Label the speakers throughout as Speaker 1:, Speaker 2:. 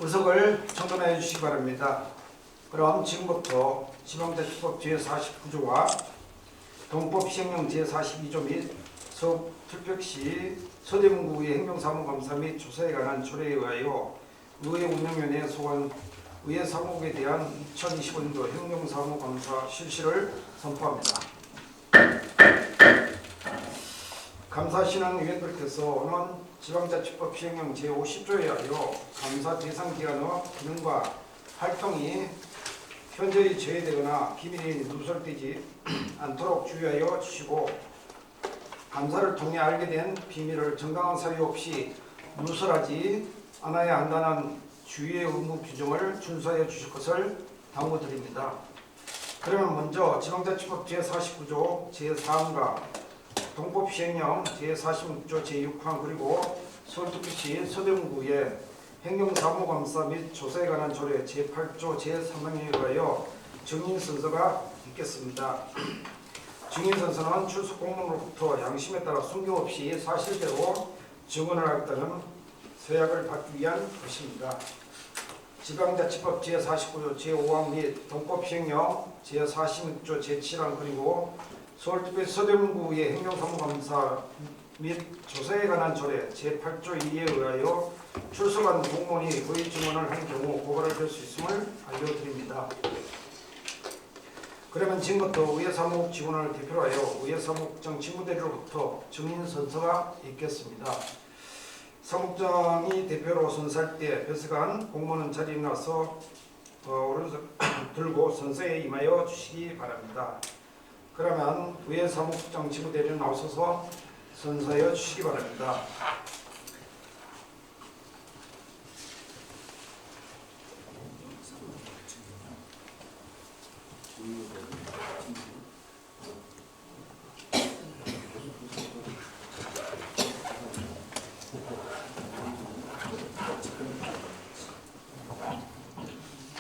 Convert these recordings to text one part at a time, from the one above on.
Speaker 1: 의석을 정돈해 주시기 바랍니다. 그럼 지금부터 지방자치법 제49조와 동법 시행령 제42조 및 서울특별 시 서대문구의 행정사무감사 및 조사에 관한 조례에 의하여 의회 운영위원회에 소관 의회 사무국에 대한 2025년도 행정사무감사 실시를 선포합니다. 감사시는 위원들께서 오는 지방자치법 시행령 제50조에 의하여 감사 대상 기관의 기능과 활동이 현저히 제외되거나 비밀이 누설되지 않도록 주의하여 주시고, 감사를 통해 알게 된 비밀을 정당한 사유 없이 누설하지 않아야 한다는 주의의 의무 규정을 준수하여 주실 것을 당부드립니다. 그러면 먼저 지방자치법 제49조 제4항과 동법 시행령 제46조 제6항 그리고 서울특별시 서대문구의 행정사무감사 및 조사에 관한 조례 제8조 제3항에 의하여 증인선서가 있겠습니다. 증인선서는 출석 공무원으로부터 양심에 따라 숨김없이 사실대로 증언을 하겠다는 서약을 받기 위한 것입니다. 지방자치법 제49조 제5항 및 동법 시행령 제46조 제7항 그리고 서울특별시 서대문구의 행정사무감사 및 조사에 관한 조례 제8조 2에 의하여 출석한 공무원이 거의 증언을 한 경우 고발을 될 수 있음을 알려드립니다. 그러면 지금부터 의회사무국 직원을 대표로 하여 의회사무국장 직무대리로부터 증인선서가 있겠습니다. 사무국장이 대표로 선서할 때 배석한 공무원은 자리에 나서 오른손 들고 선서에 임하여 주시기 바랍니다. 그러면 의회사무국장 직무대리는 나오셔서 선서하여 주시기 바랍니다.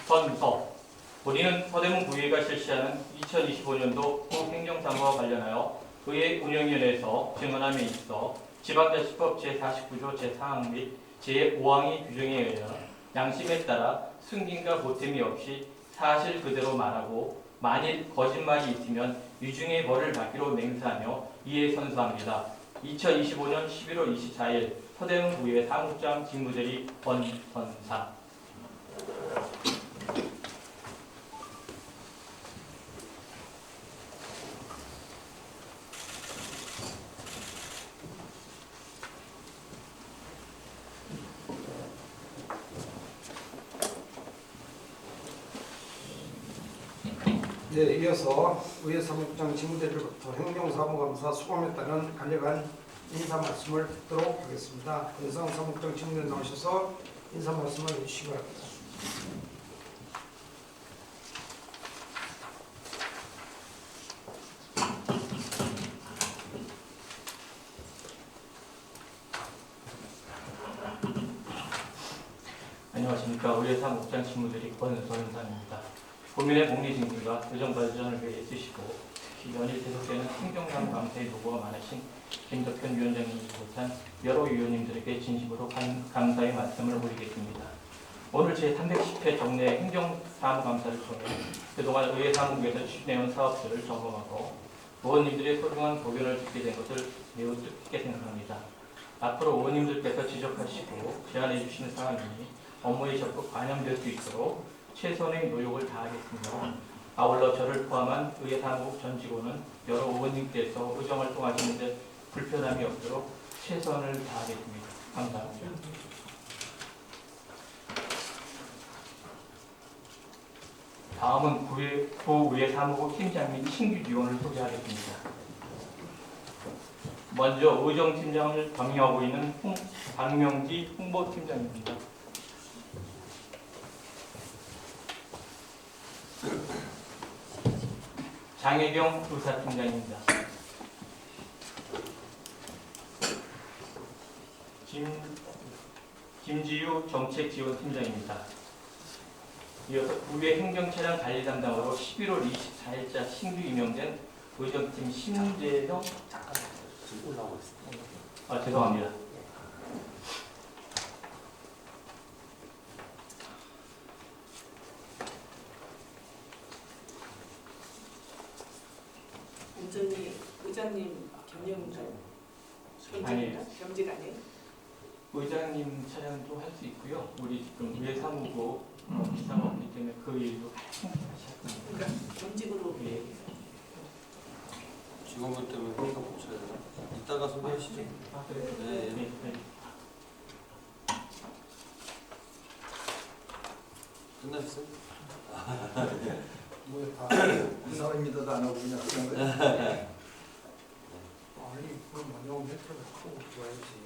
Speaker 2: 선서. 본인은 서대문구의회가 실시하는 2025년도 행정사무와 관련하여 의회 운영위원회에서 증언함에 있어 지방자치법 제49조 제4항 및 제5항의 규정에 의하여 양심에 따라 숨김과 보탬이 없이 사실 그대로 말하고 만일 거짓말이 있으면 위중의 벌을 받기로 맹세하며 이에 선서합니다. 2025년 11월 24일 서대문구의회 사무국장 직무대리 권선사.
Speaker 1: 네, 이어서 의회사무국장 직무대리로부터 행정사무감사 수감했다는 간략한 인사 말씀을 듣도록 하겠습니다. 권성 사무국장 직무대리 나오셔서 인사 말씀을 해주시기 바랍니다.
Speaker 2: 안녕하십니까. 의회사무국장 직무대리 권선사입니다. 국민의 복리 증진과 교정 발전을 위해 애쓰시고 특히 연일 계속되는 행정사무감사의 노고가 많으신 김덕현 위원장님을 비롯한 여러 위원님들에게 진심으로 감사의 말씀을 올리겠습니다. 오늘 제310회 정례 행정사무감사를 통해 그동안 의회사무국에서 추진해온 사업들을 점검하고 의원님들의 소중한 고견을 듣게 된 것을 매우 뜻깊게 생각합니다. 앞으로 의원님들께서 지적하시고 제안해 주시는 사항이 업무에 적극 반영될 수 있도록 최선의 노력을 다하겠으며, 아울러 저를 포함한 의회사무국 전 직원은 여러 의원님께서 의정활동하시는 데 불편함이 없도록 최선을 다하겠습니다. 감사합니다. 다음은 구의회사무국 팀장 및 신규 직원을 소개하겠습니다. 먼저 의정팀장을 겸임하고 있는 박명지 홍보팀장입니다. 장혜경 의사팀장입니다. 김지유 정책지원팀장입니다. 이어서 구의 행정차량 관리 담당으로 11월 24일자 신규 임명된 의정팀 심재형
Speaker 3: 올라오고 있습니다.
Speaker 2: 죄송합니다. 아니에요.
Speaker 4: 겸직 아니에요?
Speaker 2: 의장님 차량도 할 수 있고요. 우리 지금 외사무부 비상 없기 때문에 그 일도 하실 겁니다.
Speaker 4: 그러니까 겸직으로.
Speaker 2: 예.
Speaker 3: 직원분 때문에 회의가 멈춰야 되나? 이따가 소개하시죠.
Speaker 2: 아, 그래요?
Speaker 3: 네.
Speaker 2: 네. 네.
Speaker 3: 끝났어요?
Speaker 1: 뭐다이 사람입니다도 안 하고 그냥 그런 거예요. 아니 그럼 만나고 메트로를 하고 들어와야지.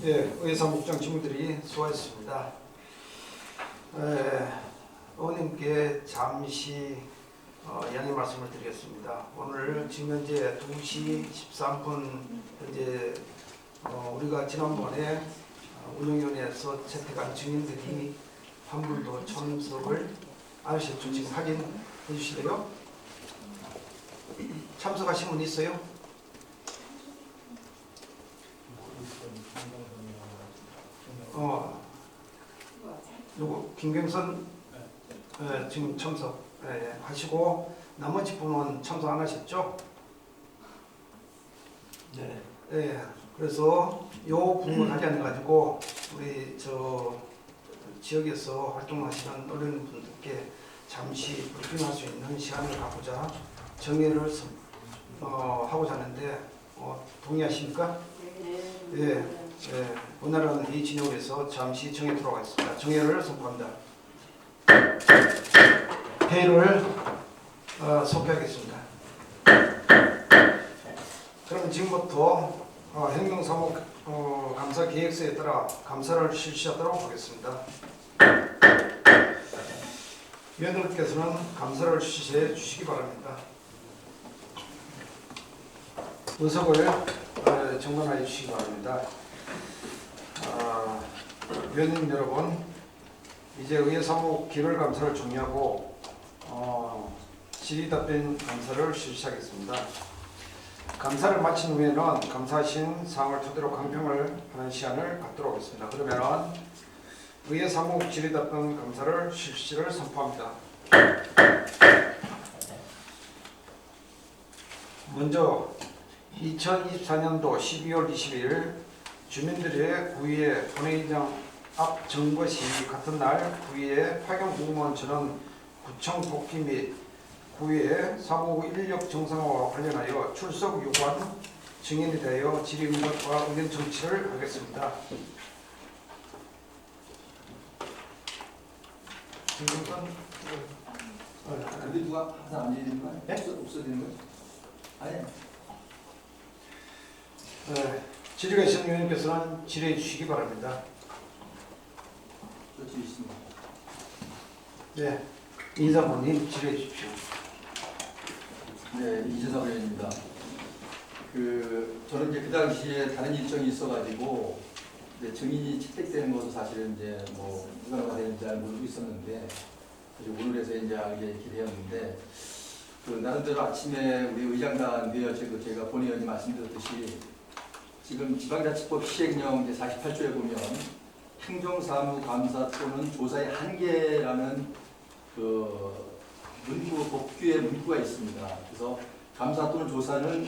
Speaker 1: 예, 의사목장 직원들이 수고하셨습니다. 의원님께 잠시 양해 말씀을 드리겠습니다. 오늘 지금 현재 2시 13분 현재 우리가 지난번에 운영위원회에서 채택한 증인들이 한 분도 참석을 안 하셨죠? 지금 확인해 주실래요? 참석하신 분 있어요? 누구? 김경선 지금 참석 하시고 나머지 분은 참석 안 하셨죠?
Speaker 3: 네.
Speaker 1: 그래서 요 부분 관련해 가지고 우리 저 지역에서 활동하시는 어린분들께 잠시 브리핑할 수 있는 시간을 갖고자 정회를 하고자 하는데 동의하십니까? 네. 오늘은 이 진영을 위해서 잠시 정회 들어가겠습니다. 정회를 선포합니다. 회의를 속개하겠습니다. 그럼 지금부터 행정사무 감사 계획서에 따라 감사를 실시하도록 하겠습니다. 위원들께서는 감사를 실시해 주시기 바랍니다. 의석을 정돈하여 주시기 바랍니다. 위원님 여러분, 이제 의회사무 기별 감사를 종료하고 질의답변 감사를 실시하겠습니다. 감사를 마친 후에는 감사하신 사항을 토대로 강평을 하는 시간을 갖도록 하겠습니다. 그러면 의회사무 질의답변 감사를 실시를 선포합니다. 먼저 2024년도 12월 20일 주민들의 구의회 본회의장 앞 정거 시 같은 날 구의회 파견 공무원 전원 구청 복귀 및 구의회 사무 인력 정상화와 관련하여 출석 요구한 증인에 대하여 질의 응답과 의견 청취를 하겠습니다.
Speaker 5: 근데 누가 항상 안 되는 거야? 없어야 되는 거야? 아니.
Speaker 1: 질의가 있으신 위원님께서는 질의해 주시기 바랍니다.
Speaker 5: 저 뒤에 있습니다.
Speaker 1: 네, 인사부님 질의해 주십시오.
Speaker 5: 네, 이재석 의원입니다. 저는 이제 그 당시에 다른 일정이 있어가지고 증인이 채택되는 것도 사실은 이제 뭐 누가 되는지 잘 모르고 있었는데 오늘에서 이제 알게 기대했는데 나름대로 아침에 우리 의장단에요 제가 본의원이 말씀드렸듯이 지금 지방자치법 시행령 이제 48조에 보면 행정사무감사 또는 조사의 한계라는 문구 법규의 문구가 있습니다. 그래서 감사 또는 조사는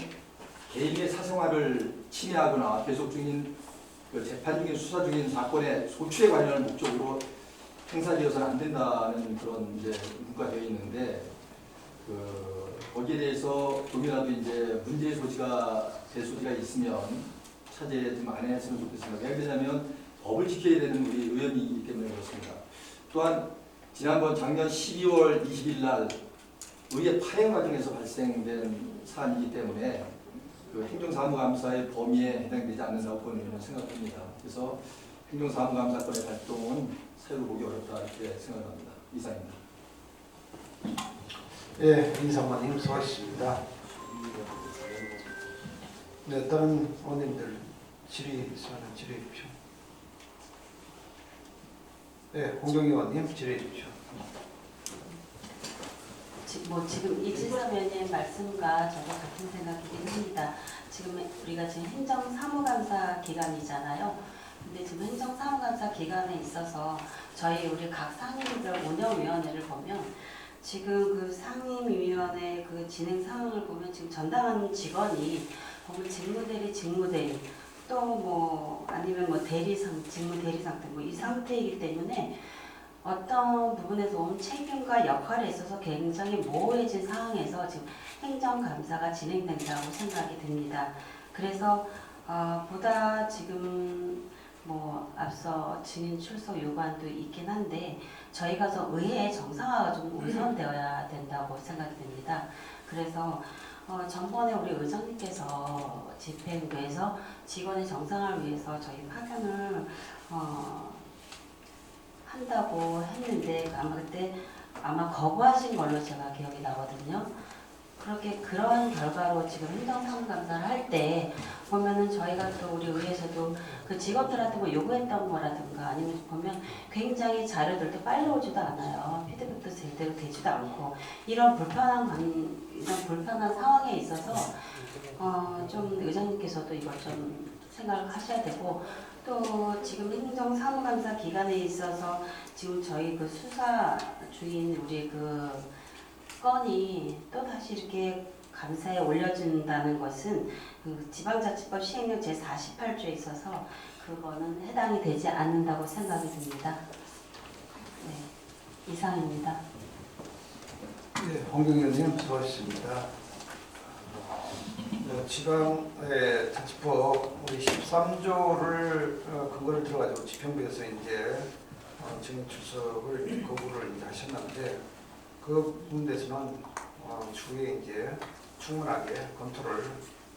Speaker 5: 개인의 사생활을 침해하거나 계속 중인 재판 중인 수사 중인 사건의 소추에 관련한 목적으로 행사되어서는 안 된다는 그런 이제 문구가 되어 있는데 거기에 대해서 조금이라도 이제 문제의 소지가 될 소지가 있으면 차제 좀 안 했으면 좋겠습니다. 왜 그러냐면 법을 지켜야 되는 우리 의원이기 때문에 그렇습니다. 또한 지난번 작년 12월 20일 날 의회 파행 과정에서 발생된 사안이기 때문에 행정사무감사의 범위에 해당되지 않는다고 본의원은 생각합니다. 그래서 행정사무감사권의 발동은 사유로 보기 어렵다 이렇게 생각합니다. 이상입니다.
Speaker 1: 네, 인사부님 수고하셨습니다. 네, 다른 의원님들 질의 있으면 질의해 주십시오. 네, 공정위원님 질의해 주십시오.
Speaker 6: 지금 이지섭 의원님 말씀과 저도 같은 생각이긴 합니다. 지금 우리가 지금 행정사무감사 기간이잖아요. 근데 지금 행정사무감사 기간에 있어서 우리 각 상임위별 운영위원회를 보면 지금 그 상임위원회 그 진행 상황을 보면 지금 전담하는 직원이 보면 직무대리 또 뭐 아니면 뭐 대리상 직무대리 상태 뭐 이 상태이기 때문에 어떤 부분에서 오는 책임과 역할에 있어서 굉장히 모호해진 상황에서 지금 행정감사가 진행된다고 생각이 듭니다. 그래서 보다 지금 뭐 앞서 증인 출석 요구안도 있긴 한데 저희가 의회의 정상화가 좀 우선되어야 된다고 생각이 됩니다. 그래서 전번에 우리 의장님께서 집행부에서 직원의 정상화를 위해서 저희 파견을 한다고 했는데 아마 그때 거부하신 걸로 제가 기억이 나거든요. 그렇게 그런 결과로 지금 행정사무감사를 할 때 보면은 저희가 또 우리 의회에서도 그 직원들한테 뭐 요구했던 거라든가 아니면 보면 굉장히 자료들도 빨리 오지도 않아요. 피드백도 제대로 되지도 않고 이런 불편한 상황에 있어서 좀 의장님께서도 이걸 좀 생각을 하셔야 되고 또 지금 행정사무감사 기간에 있어서 지금 저희 그 수사 중인 우리 그 건이 또 다시 이렇게 감사에 올려진다는 것은 그 지방자치법 시행령 제48조에 있어서 그거는 해당이 되지 않는다고 생각이 듭니다. 네, 이상입니다.
Speaker 1: 네, 홍경현님 수고하셨습니다. 지방의 자치법 우리 13조를 근거를 들어가지고 집행부에서 이제 증인 출석을 거부를 이제 하셨는데 그 부분에서는 추후에 이제 충분하게 검토를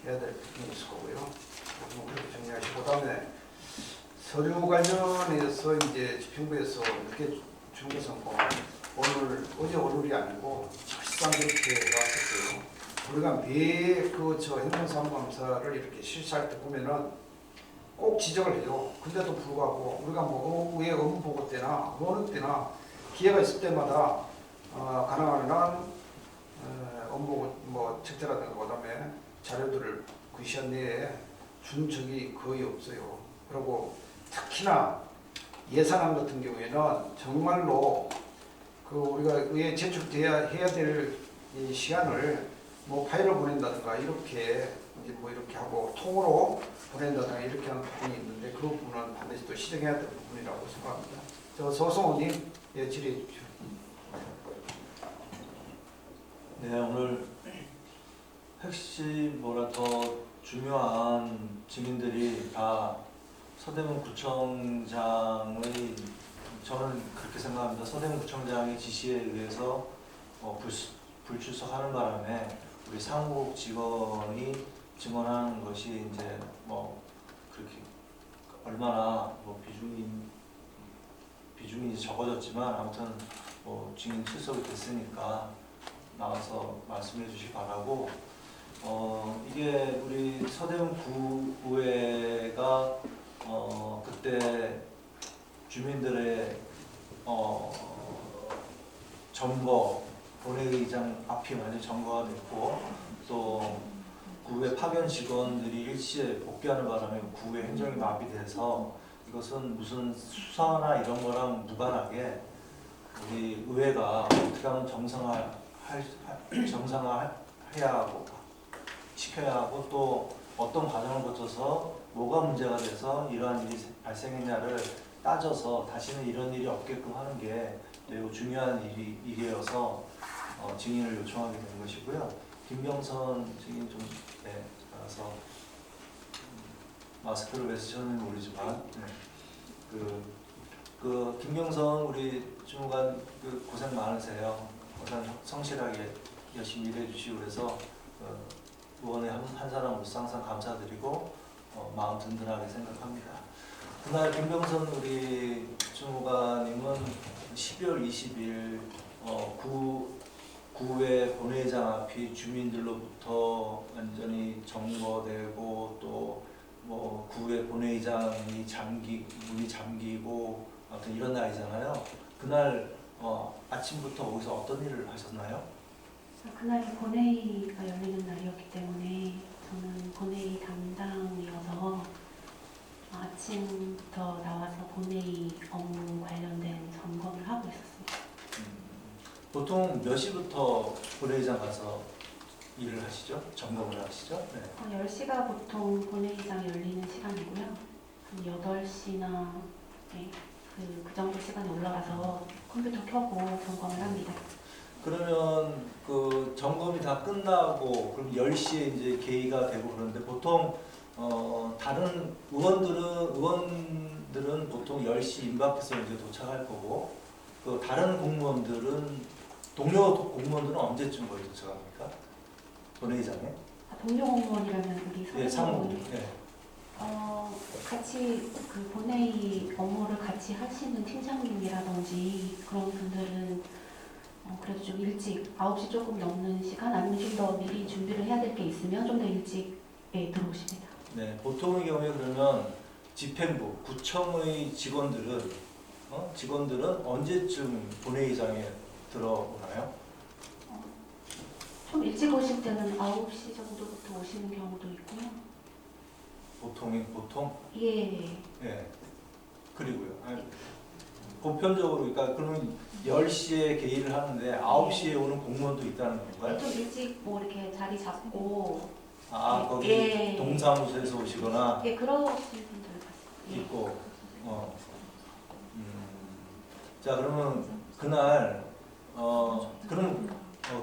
Speaker 1: 해야 될 부분이 있을 거고요. 그렇게 정리하시고 그다음에 서류 관련해서 이제 집행부에서 이렇게 준 것은 어제 오늘이 아니고 사실상 그렇게 나왔었고요. 우리가 매 행정사무감사를 이렇게 실시할 때 보면은 꼭 지적을 해요. 근데도 불구하고 우리가 뭐 의회 업무 보고 때나 어느 때나 기회가 있을 때마다 가능한 한 업무 뭐 책자라든가 그다음에 자료들을 그 시간 내에 준 적이 거의 없어요. 그리고 특히나 예산안 같은 경우에는 정말로 그 우리가 의회에 제출돼야 해야 될 이 시간을 뭐 파일을 보낸다든가 이렇게 이제 뭐 이렇게 하고 통으로 보낸다든가 이렇게 하는 부분이 있는데 그 부분은 반드시 또 시정해야 될 부분이라고 생각합니다. 서성호님 질의해 주십시오.
Speaker 3: 네, 오늘 핵심 더 중요한 증인들이 다 서대문 구청장의 저는 그렇게 생각합니다. 서대문 구청장의 지시에 의해서 불출석하는 바람에 우리 사무국 직원이 증언하는 것이 이제 뭐 그렇게 얼마나 뭐 비중이 이제 적어졌지만 아무튼 뭐 증인 출석이 됐으니까 나와서 말씀해 주시기 바라고 이게 우리 서대문 구의회가 그때 주민들의 점거 본회의장 앞이 완전 점거가 됐고 또 구의 파견 직원들이 일시에 복귀하는 바람에 구의 행정이 마비돼서 이것은 무슨 수사나 이런 거랑 무관하게 우리 의회가 어떻게 하면 정상화해야 하고 시켜야 하고 또 어떤 과정을 거쳐서 뭐가 문제가 돼서 이러한 일이 발생했냐를 따져서 다시는 이런 일이 없게끔 하는 게 매우 중요한 일이어서 증인을 요청하게 된 것이고요. 김병선 증인 좀 알아서 마스크를 왜 쓰셨는지 모르지만 그 김병선 우리 주무관 고생 많으세요. 항상 성실하게 열심히 일해 주시고 그래서 의원의 한 사람으로서 항상 감사드리고 마음 든든하게 생각합니다. 그날 김병선 우리 주무관님은 12월 20일 구의 본회의장 앞이 주민들로부터 완전히 점거되고 또 뭐 구의 본회의장이 문이 잠기고 아무튼 이런 날이잖아요. 그날 아침부터 거기서 어떤 일을 하셨나요?
Speaker 4: 그날이 본회의가 열리는 날이었기 때문에 저는 본회의 담당이어서 아침부터 나와서 본회의 업무 관련된 점검을 하고 있었습니다.
Speaker 3: 보통 몇 시부터 본회의장 가서 일을 하시죠? 점검을 하시죠? 네.
Speaker 4: 10시가 보통 본회의장이 열리는 시간이고요. 한 8시나 네, 그 정도 시간에 올라가서 컴퓨터 켜고 점검을 합니다.
Speaker 3: 그러면 그 점검이 다 끝나고 그럼 10시에 이제 개의가 되고 그러는데 보통 다른 의원들은 보통 10시 임박해서 이제 도착할 거고 그 다른 공무원들은 동료 공무원들은 언제쯤 거의 도착합니까? 본회의장에?
Speaker 4: 동료 공무원이라면 우리
Speaker 3: 예, 상무.
Speaker 4: 사무국이
Speaker 3: 예.
Speaker 4: 같이 그 본회의 업무를 같이 하시는 팀장님이라든지 그런 분들은 그래도 좀 일찍 9시 조금 넘는 시간 아니면 좀 더 미리 준비를 해야 될 게 있으면 좀 더 일찍 들어오십니다.
Speaker 3: 네, 보통의 경우에 그러면 집행부, 구청의 직원들은 언제쯤 본회의장에 들어오나요?
Speaker 4: 좀 일찍 오실 때는 9시 정도부터 오시는 경우도 있고요.
Speaker 3: 보통?
Speaker 4: 예.
Speaker 3: 예. 그리고요. 아니, 보편적으로 그러니까 그러면 10시에 개의를 하는데 9시에 오는 공무원도 있다는 건가요?
Speaker 4: 좀 일찍 뭐 이렇게 자리 잡고
Speaker 3: 거기
Speaker 4: 예.
Speaker 3: 동사무소에서 오시거나
Speaker 4: 그러신 분들 봤어요.
Speaker 3: 있고. 자, 그러면 그날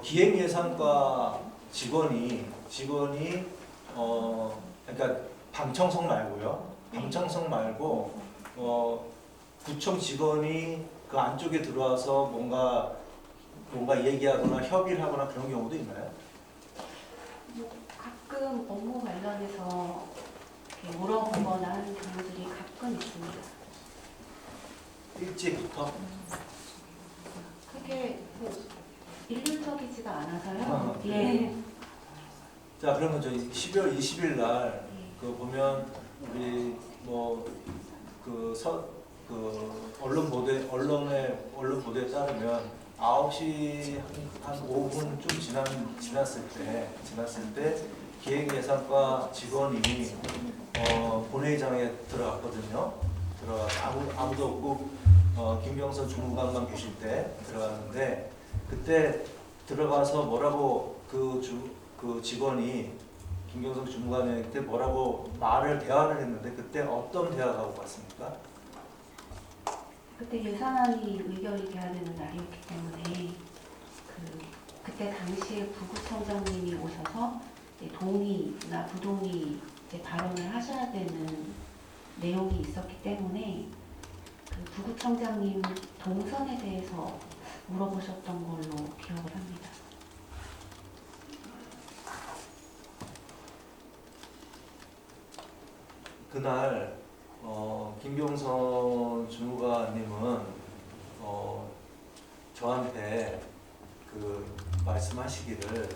Speaker 3: 기획예산과 직원이 그러니까 방청석 말고요. 방청석 말고 구청 직원이 그 안쪽에 들어와서 뭔가 얘기하거나 협의를 하거나 그런 경우도 있나요?
Speaker 4: 가끔 업무 관련해서 이렇게 물어보거나 하는 경우들이 가끔 있습니다.
Speaker 3: 일찍부터?
Speaker 4: 그게 일률적이지가 않아서요.
Speaker 3: 아,
Speaker 4: 예.
Speaker 3: 자, 그러면 저희 12월 20일 날 그 보면 우리 언론 보도에 따르면 9시 한 5분 좀 지났을 때 기획예산과 직원이 본회의장에 들어갔거든요. 아무도 없고 김경선 주무관만 계실 때 들어갔는데 그때 들어가서 뭐라고 그 직원이 김경선 주무관한테 뭐라고 대화를 했는데 그때 어떤 대화가 오고 갔습니까?
Speaker 4: 그때 예산안이 의결돼야 되는 날이었기 때문에 그때 당시에 부구청장님이 오셔서 동의나 부동의 발언을 하셔야 되는 내용이 있었기 때문에 그 부구청장님 동선에 대해서 물어보셨던 걸로 기억을 합니다.
Speaker 3: 그날 김경선 주무관님은 저한테 말씀하시기를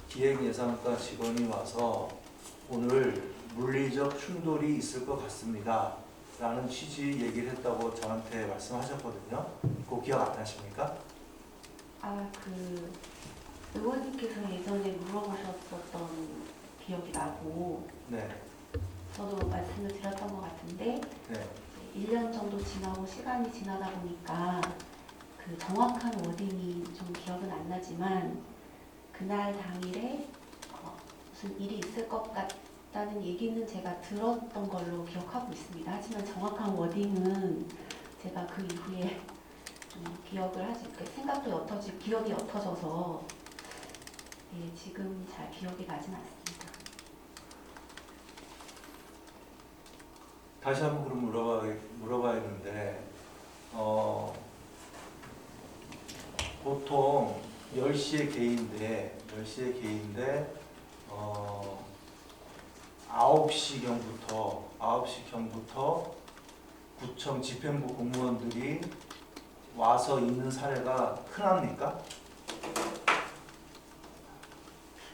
Speaker 3: 기획예산과 직원이 와서 오늘 물리적 충돌이 있을 것 같습니다. 라는 취지 얘기를 했다고 저한테 말씀하셨거든요. 그거 기억 안 나십니까?
Speaker 4: 의원님께서 예전에 물어보셨었던 기억이 나고
Speaker 3: 네.
Speaker 4: 저도 말씀을 드렸던 것 같은데
Speaker 3: 네.
Speaker 4: 1년 정도 지나고 시간이 지나다 보니까 그 정확한 워딩이 좀 기억은 안 나지만 그날 당일에 무슨 일이 있을 것 같다는 얘기는 제가 들었던 걸로 기억하고 있습니다. 하지만 정확한 워딩은 제가 그 이후에 좀 생각도 기억이 옅어져서 지금 잘 기억이 나진 않습니다.
Speaker 3: 다시 한번 그럼 물어봐야겠는데 보통 10시에 개인데 9시경부터 구청 집행부 공무원들이 와서 있는 사례가 흔합니까?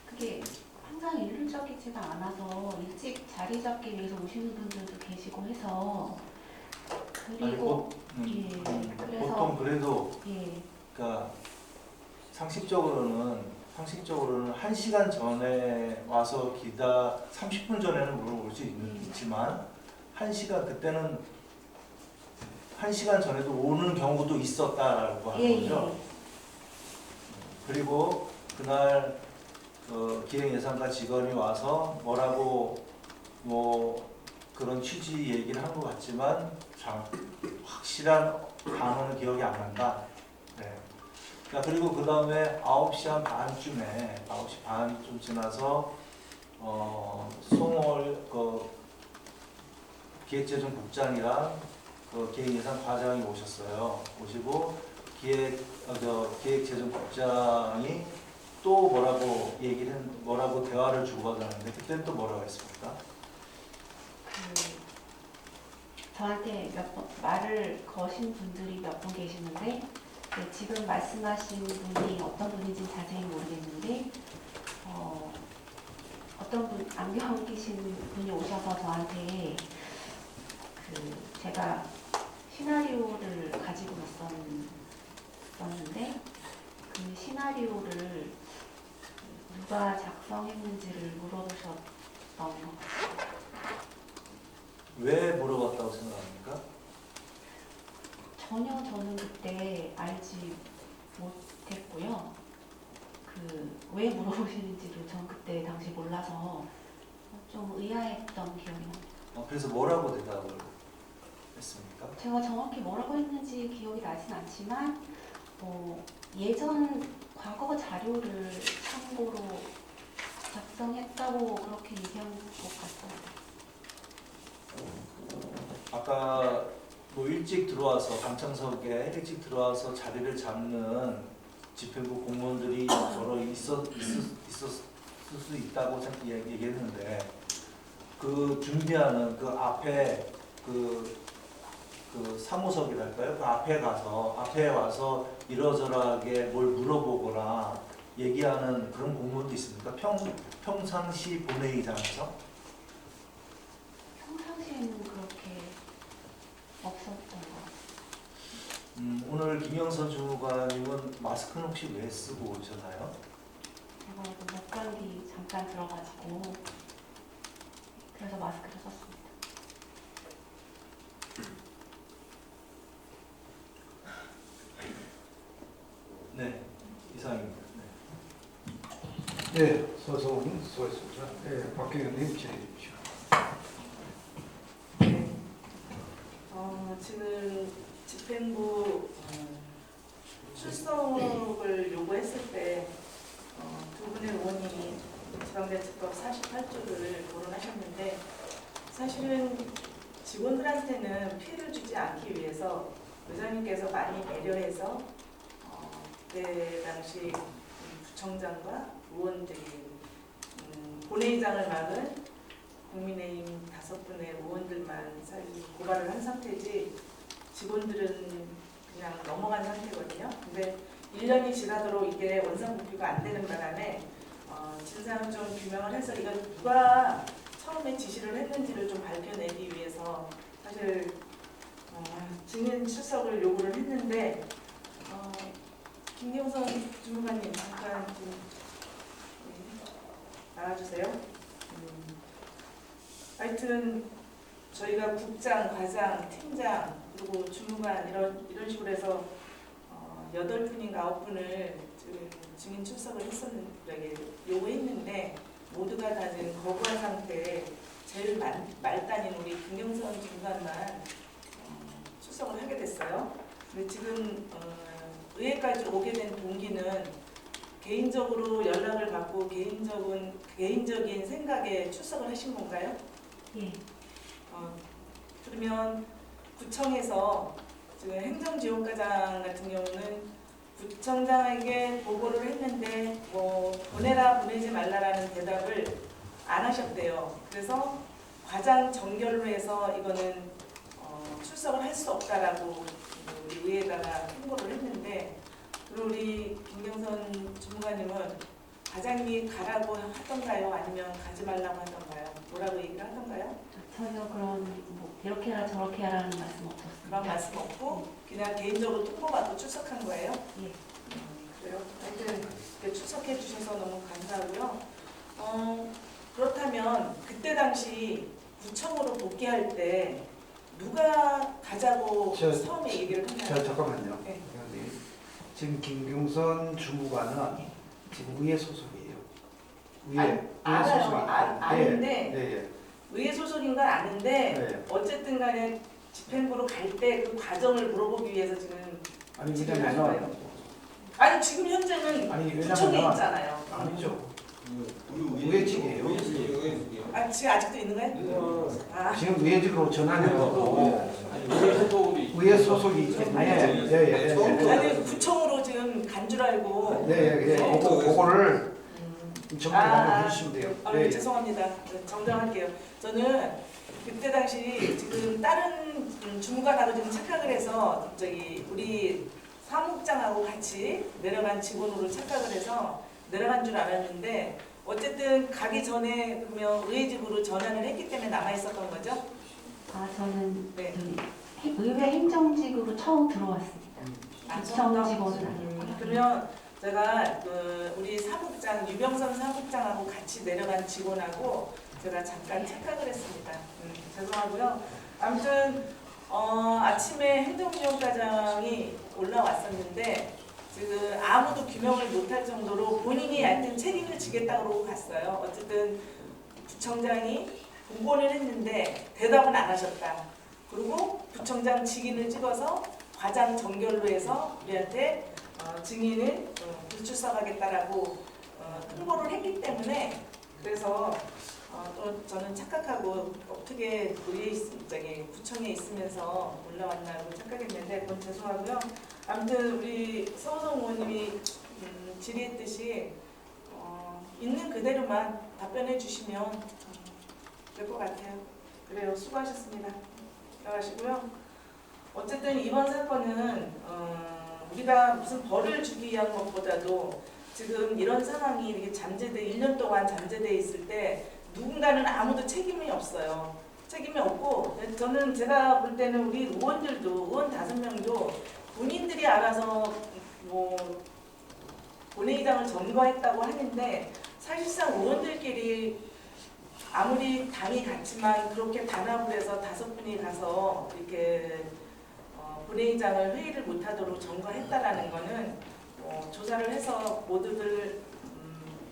Speaker 4: 그게 항상 일률적이지가 않아서 일찍 자리 잡기 위해서 오시는 분들도 계시고 해서 그리고 그래서
Speaker 3: 보통 그래도
Speaker 4: 예.
Speaker 3: 그러니까 상식적으로는 1시간 전에 와서 30분 전에는 물어볼 수 있지만 1시간 1시간 전에도 오는 경우도 있었다라고 하는
Speaker 4: 예,
Speaker 3: 거죠. 그리고 그날 기획예산과 직원이 와서 뭐라고 뭐 그런 취지 얘기를 한 것 같지만 확실한 단어는 기억이 안 난다. 네. 자, 그리고 그 다음에 9시 한 반쯤에 9시 반쯤 지나서 송월 기획재정국장이랑 기획예산 과장이 오셨어요. 오시고 기획재정국장이 또 뭐라고 대화를 주고받았는데 그때는 또 뭐라고 했습니까?
Speaker 4: 저한테 몇 번 말을 거신 분들이 몇 분 계시는데 네, 지금 말씀하신 분이 어떤 분인지 자세히 모르겠는데 어떤 분 안경 끼신 분이 오셔서 저한테 제가 시나리오를 가지고 있었는데 그 시나리오를 누가 작성했는지를 물어보셨던 것 같아요.
Speaker 3: 왜 물어봤다고 생각합니까?
Speaker 4: 전혀 저는 그때 알지 못했고요. 왜 물어보시는지도 전 그때 당시 몰라서 좀 의아했던 기억이 납니다.
Speaker 3: 그래서 뭐라고 대답을 했습니까?
Speaker 4: 제가 정확히 뭐라고 했는지 기억이 나진 않지만 예전 과거 자료를 참고로 작성했다고 그렇게 얘기한 것 같아요.
Speaker 3: 아까 뭐 일찍 들어와서 감청석에 일찍 들어와서 자리를 잡는 집행부 공무원들이 여러 있을 수 있다고 얘기했는데 그 준비하는 그 앞에 그 사무석이랄까요? 그 앞에 와서 이러저러하게 뭘 물어보거나 얘기하는 그런 공무원도 있습니까? 평상시 본회의장에서?
Speaker 4: 평상시에는 그렇게 없었던 것 같아요.
Speaker 3: 오늘 김영선 주무관님은 마스크는 혹시 왜 쓰고 오셨나요?
Speaker 4: 제가 목감기 잠깐 들어가지고 그래서 마스크를 썼습니다.
Speaker 3: 네, 이상입니다.
Speaker 1: 네, 서성훈 수고했습니다. 네, 박경현님 질의해 주십시오.
Speaker 7: 지금 집행부 출석을 요구했을 때 두 분의 의원이 지방자치법 48조를 거론하셨는데 사실은 직원들한테는 피해를 주지 않기 위해서 의장님께서 많이 배려해서 그때 당시 부청장과 의원들이 본회의장을 막은 국민의힘 5분의 의원들만 고발을 한 상태지 직원들은 그냥 넘어간 상태거든요. 근데 1년이 지나도록 이게 원상복귀가 안 되는 바람에 진상을 좀 규명을 해서 이걸 누가 처음에 지시를 했는지를 좀 밝혀내기 위해서 사실 증인 출석을 요구를 했는데 김경선 주무관님 잠깐 좀 나와주세요. 하여튼 저희가 국장, 과장, 팀장 그리고 주무관 이런 식으로 해서 8분인가 9분을 증인 출석을 요구했는데 모두가 다 지금 거부한 상태에 제일 말단인 우리 김경선 주무관만 출석을 하게 됐어요. 근데 지금 의회까지 오게 된 동기는 개인적으로 연락을 받고 개인적인 생각에 출석을 하신 건가요?
Speaker 4: 예.
Speaker 7: 그러면 구청에서 지금 행정지원과장 같은 경우는 구청장에게 보고를 했는데 뭐 보내라 보내지 말라라는 대답을 안 하셨대요. 그래서 과장 정결로 해서 이거는 출석을 할 수 없다라고 우리 의회에다가 통보를 했는데 그리고 우리 김경선 주무관님은 과장님이 가라고 하던가요? 아니면 가지 말라고 하던가요? 뭐라고 얘기를 하던가요?
Speaker 4: 전혀 그런 이렇게 해라 저렇게 해라는 말씀 없었습니다.
Speaker 7: 그런 말씀 없고 그냥 개인적으로 통보받고 출석한 거예요?
Speaker 4: 예.
Speaker 7: 그래요? 하여튼 이렇게 출석해 주셔서 너무 감사하고요. 그렇다면 그때 당시 구청으로 복귀할 때 누가 가자고
Speaker 1: 저-
Speaker 7: 처음에 얘기를
Speaker 1: 자,
Speaker 7: 했나요?
Speaker 1: 잠깐만요.
Speaker 7: 네.
Speaker 1: 지금 김경선 주무관은 지금 의회 소속이에요. 의회
Speaker 7: 알아요.
Speaker 1: 소속이기
Speaker 7: 아는데
Speaker 1: 네,
Speaker 7: 의회 소속인 건 아는데
Speaker 1: 네.
Speaker 7: 어쨌든 간에 집행부로 갈 때 그 과정을 물어보기 위해서 지금
Speaker 1: 아니
Speaker 7: 지금
Speaker 1: 왜냐면
Speaker 7: 하는 아니 지금 현재는
Speaker 1: 아니
Speaker 7: 구청에
Speaker 1: 왜냐면
Speaker 7: 있잖아요.
Speaker 1: 아니죠. 의회직이에요.
Speaker 7: 아 지금 아직도 있는 거예요? 아
Speaker 1: 지금 의회직으로 전환해갖고 의회 소속이기 때문에
Speaker 7: 아니 구청으로 지금 간 줄 알고.
Speaker 1: 그거를 정리하고 해주시면 돼요.
Speaker 7: 죄송합니다. 정정할게요. 저는 그때 당시 지금 다른 주무관하고 지금 착각을 해서 저기 우리 사무국장하고 같이 내려간 직원으로 착각을 해서 내려간 줄 알았는데 어쨌든 가기 전에 그러면 의회직으로 전환을 했기 때문에 남아 있었던 거죠?
Speaker 4: 아, 저는
Speaker 7: 네.
Speaker 4: 의회 행정직으로 처음 들어왔습니다. 구청 직원은 아니고.
Speaker 7: 그러면 제가 그 우리 사무국장 유병선 사무국장하고 같이 내려간 직원하고 제가 잠깐 착각을 했습니다. 죄송하고요. 아무튼 아침에 행정지원과장이 올라왔었는데 지금 아무도 규명을 못할 정도로 본인이 하여튼 책임을 지겠다 그러고 갔어요. 어쨌든 부청장이 보고를 했는데 대답은 안 하셨다. 그리고 부청장 직인을 찍어서 과장 정결로 해서 우리한테 증인을 불출석하겠다라고 통보를 했기 때문에 그래서 또 저는 착각하고 어떻게 저기 구청에 있으면서 올라왔나고 착각했는데 그건 죄송하고요. 아무튼 우리 서우성 의원님이 질의했듯이 있는 그대로만 답변해 주시면 될 것 같아요. 그래요. 수고하셨습니다. 들어가시고요. 어쨌든 이번 사건은 우리가 무슨 벌을 주기 위한 것보다도 지금 이런 상황이 이렇게 잠재돼 1년 동안 잠재돼 있을 때 누군가는 아무도 책임이 없어요. 책임이 없고 저는 제가 볼 때는 우리 의원들도 의원 5명도 본인들이 알아서 뭐 본회의장을 점거했다고 하는데 사실상 의원들끼리 아무리 당이 같지만 그렇게 단합을 해서 5분이 가서 이렇게 본회의장을 회의를 못하도록 점거했다라는 거는 조사를 해서 모두들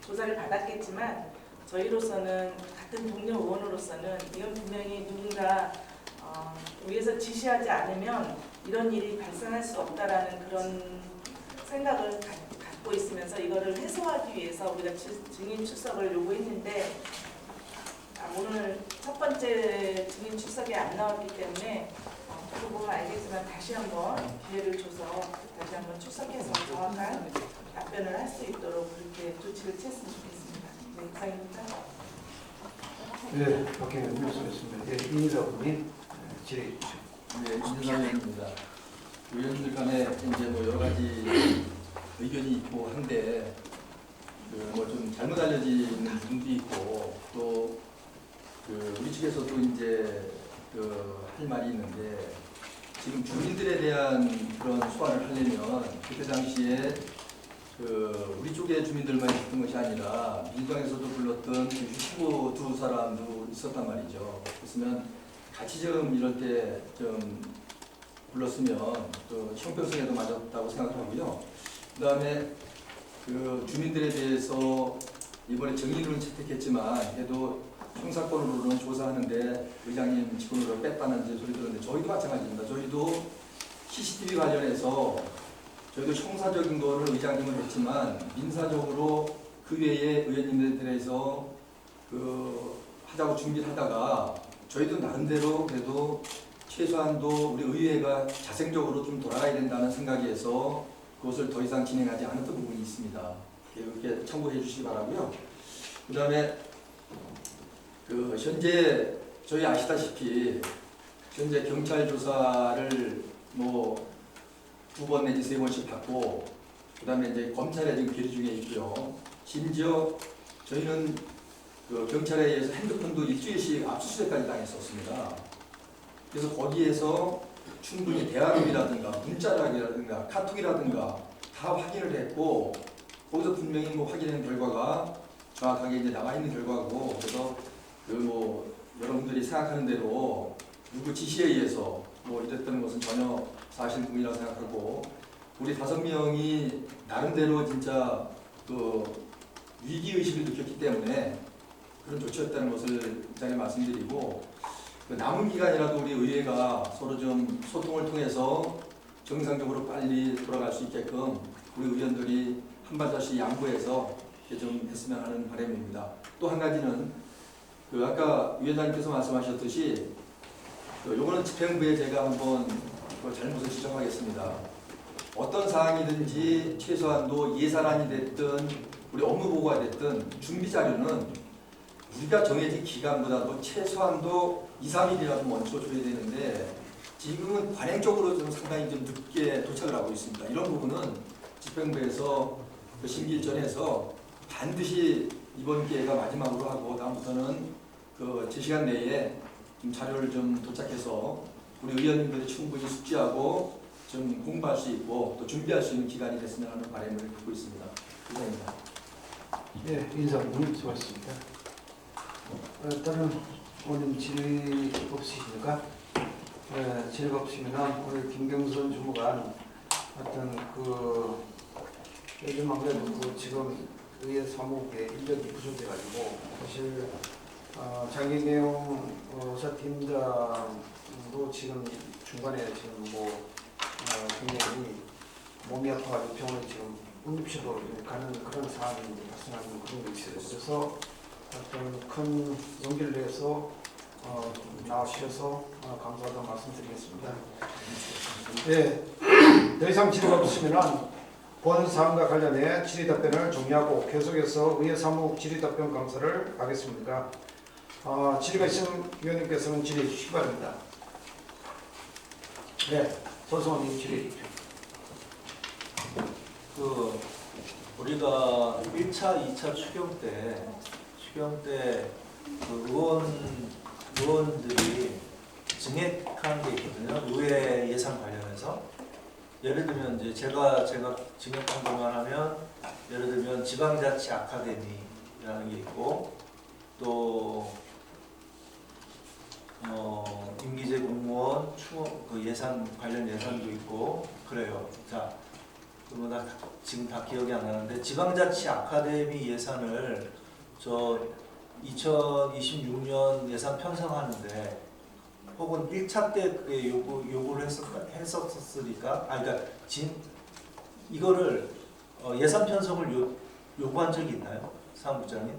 Speaker 7: 조사를 받았겠지만 저희로서는 같은 동료 의원으로서는 이건 분명히 누군가 위에서 지시하지 않으면 이런 일이 발생할 수 없다라는 그런 생각을 갖고 있으면서 이거를 해소하기 위해서 우리가 증인 출석을 요구했는데 오늘 첫 번째 증인 출석이 안 나왔기 때문에 그거 보면 알겠지만 다시 한번 기회를 줘서 다시 한번 출석해서 정확한 답변을 할 수 있도록 그렇게 조치를 취했으면 좋겠습니다. 네, 이상입니다.
Speaker 1: 네, 박경현 교수였습니다. 네, 이인석님 질의해 주시죠.
Speaker 5: 네, 민주당 의원입니다. 의원들 간에 이제 뭐 여러 가지 의견이 있고 한데 뭐 좀 잘못 알려지는 부분도 있고 또 우리 측에서도 이제 할 말이 있는데 지금 주민들에 대한 그런 소환을 하려면 그때 당시에 우리 쪽의 주민들만 있었던 것이 아니라 민주당에서도 불렀던 휴시부 2사람도 있었단 말이죠. 그랬으면 같이 좀 이럴 때 좀 불렀으면 또 형평성에도 맞았다고 생각하고요. 그 다음에 주민들에 대해서 이번에 정의를 채택했지만 그래도 형사건으로는 조사하는데 의장님 직권으로 뺐다는 이제 소리 들었는데 저희도 마찬가지입니다. 저희도 CCTV 관련해서 저희도 형사적인 거를 의장님은 했지만 민사적으로 그 외에 의원님들에 대해서 하자고 준비를 하다가 저희도 나름대로 그래도 최소한도 우리 의회가 자생적으로 좀 돌아가야 된다는 생각에서 그것을 더 이상 진행하지 않았던 부분이 있습니다. 이렇게 참고해 주시기 바라고요. 그 다음에 현재 저희 아시다시피 현재 경찰 조사를 뭐 2번 내지 3번씩 받고 그 다음에 이제 검찰에 지금 계류 중에 있고요. 심지어 저희는 경찰에 의해서 핸드폰도 일주일씩 압수수색까지 당했었습니다. 그래서 거기에서 충분히 대화록이라든가 문자라든가 카톡이라든가 다 확인을 했고 거기서 분명히 뭐 확인한 결과가 정확하게 이제 나와 있는 결과고 그래서 뭐 여러분들이 생각하는 대로 누구 지시에 의해서 뭐 이랬던 것은 전혀 사실무근이라고 생각하고 우리 5명이 나름대로 진짜 그 위기 의식을 느꼈기 때문에 그런 조치였다는 것을 이 자리에 말씀드리고 그 남은 기간이라도 우리 의회가 서로 좀 소통을 통해서 정상적으로 빨리 돌아갈 수 있게끔 우리 의원들이 한 발자씩 양보해서 이렇게 좀 했으면 하는 바람입니다. 또 한 가지는 그 아까 위원장님께서 말씀하셨듯이 요거는 집행부에 제가 한번 그 잘못을 지적하겠습니다. 어떤 사항이든지 최소한도 예산안이 됐든 우리 업무보고가 됐든 준비 자료는 우리가 정해진 기간보다도 최소한도 2, 3일이라도 먼저 줘야 되는데 지금은 관행적으로 좀 상당히 좀 늦게 도착을 하고 있습니다. 이런 부분은 집행부에서 그 심기일전에서 반드시 이번 기회가 마지막으로 하고 다음부터는 그 제 시간 내에 좀 자료를 좀 도착해서 우리 의원님들이 충분히 숙지하고 좀 공부할 수 있고 또 준비할 수 있는 기간이 됐으면 하는 바람을 갖고 있습니다. 이상입니다.
Speaker 1: 네, 인사님 수고하셨습니다. 다른 오늘 질의 없으십니까? 네, 질의 없으면 오늘 김경선 주무관 어떤 그 요즘 아무래도 그 지금 의회 사무국에 인력이 부족해가지고 사실 장기내용 사팀장도 지금 중간에 지금 뭐 굉장히 몸이 아파가지고 병원에 지금 응급실로 가는 그런 상황이 발생하는 그런 게 있어요. 그래서 어떤 큰 용기를 내서 나오셔서 감사하다고 말씀드리겠습니다. 네, 더 이상 질의가 없으면 본 사안과 관련해 질의 답변을 종료하고 계속해서 의회 사무국 질의 답변 감사를 하겠습니다. 질의가 있으면 위원님께서는 질의해 주시기 바랍니다. 네, 소소원님 질의해 주십시오.
Speaker 3: 그 우리가 1차, 2차 추경 때 그 의원들이 증액한 게 있거든요. 의회 예산 관련해서 예를 들면 이제 제가 증액한 것만 하면 예를 들면 지방자치 아카데미라는 게 있고 또 임기제 공무원 그 예산 관련 예산도 있고 그래요. 자, 그러면 지금 다 기억이 안 나는데 지방자치 아카데미 예산을 저 2026년 예산 편성하는데 혹은 1차 때 그게 요구를 했었으니까 그러니까 이거를 예산 편성을 요구한 적이 있나요? 사무국장님?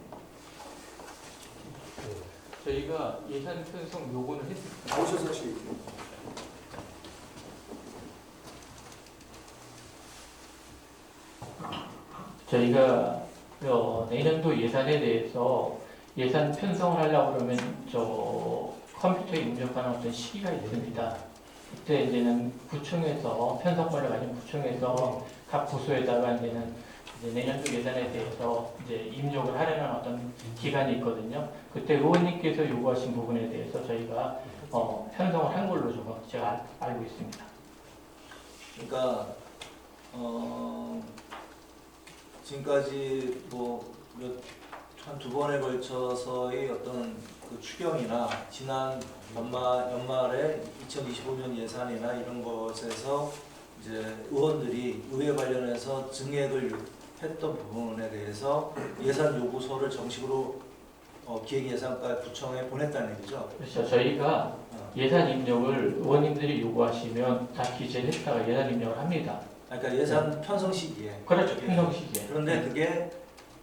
Speaker 2: 저희가 예산 편성 요구는 했습니다.
Speaker 5: 나오셔서 하시겠죠.
Speaker 2: 저희가 내년도 예산에 대해서 예산 편성을 하려고 그러면 컴퓨터에 입력하는 어떤 시기가 있습니다. 그때 이제는 구청에서 편성권을 가진 구청에서 각 부서에다가 이제 내년도 예산에 대해서 이제 입력을 하려는 어떤 기간이 있거든요. 그때 의원님께서 요구하신 부분에 대해서 저희가 편성을 한 걸로 제가 알고 있습니다.
Speaker 3: 그러니까 지금까지 한 2번에 걸쳐서의 어떤 그 추경이나 지난 연말에 2025년 예산이나 이런 것에서 이제 의원들이 의회 관련해서 증액을 했던 부분에 대해서 예산 요구서를 정식으로 기획예산과 구청에 보냈다는 얘기죠.
Speaker 2: 그렇죠. 저희가 예산 입력을 의원님들이 요구하시면 다 기재를 했다가 예산 입력을 합니다.
Speaker 3: 그러니까 예산 편성 시기에.
Speaker 2: 그렇죠. 편성 시기에.
Speaker 3: 그런데 그게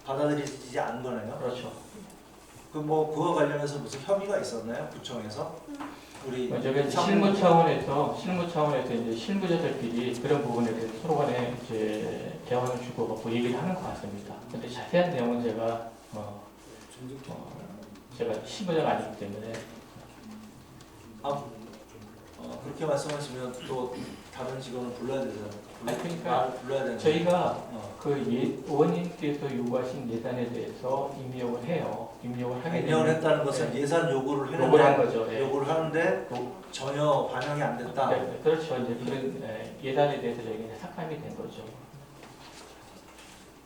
Speaker 3: 받아들이지 않은 거네요.
Speaker 2: 그렇죠.
Speaker 3: 그와 관련해서 무슨 협의가 있었나요? 구청에서? 우리
Speaker 2: 저게 실무 차원에서 이제 실무자들끼리 그런 부분에 대해서 서로 간에 이제 대화를 주고받고 얘기를 하는 것 같습니다. 근데 자세한 내용은 제가 실무자가 아니기 때문에
Speaker 3: 그렇게 말씀하시면 또 다른 직원을 불러야 되잖아요.
Speaker 2: 그러니까
Speaker 3: 불러야 되는.
Speaker 2: 저희가 의원님께서 요구하신 예산에 대해서 입력을 해요. 입력을 하게
Speaker 3: 임명을
Speaker 2: 되면
Speaker 3: 했다는 것은 예산 요구를
Speaker 2: 요구를 한
Speaker 3: 했는데
Speaker 2: 거죠. 예.
Speaker 3: 요구를 하는데 전혀 반영이 안 됐다.
Speaker 2: 네, 그렇죠. 이제 그런 예산에 대해서 저희가 삭감이 된 거죠.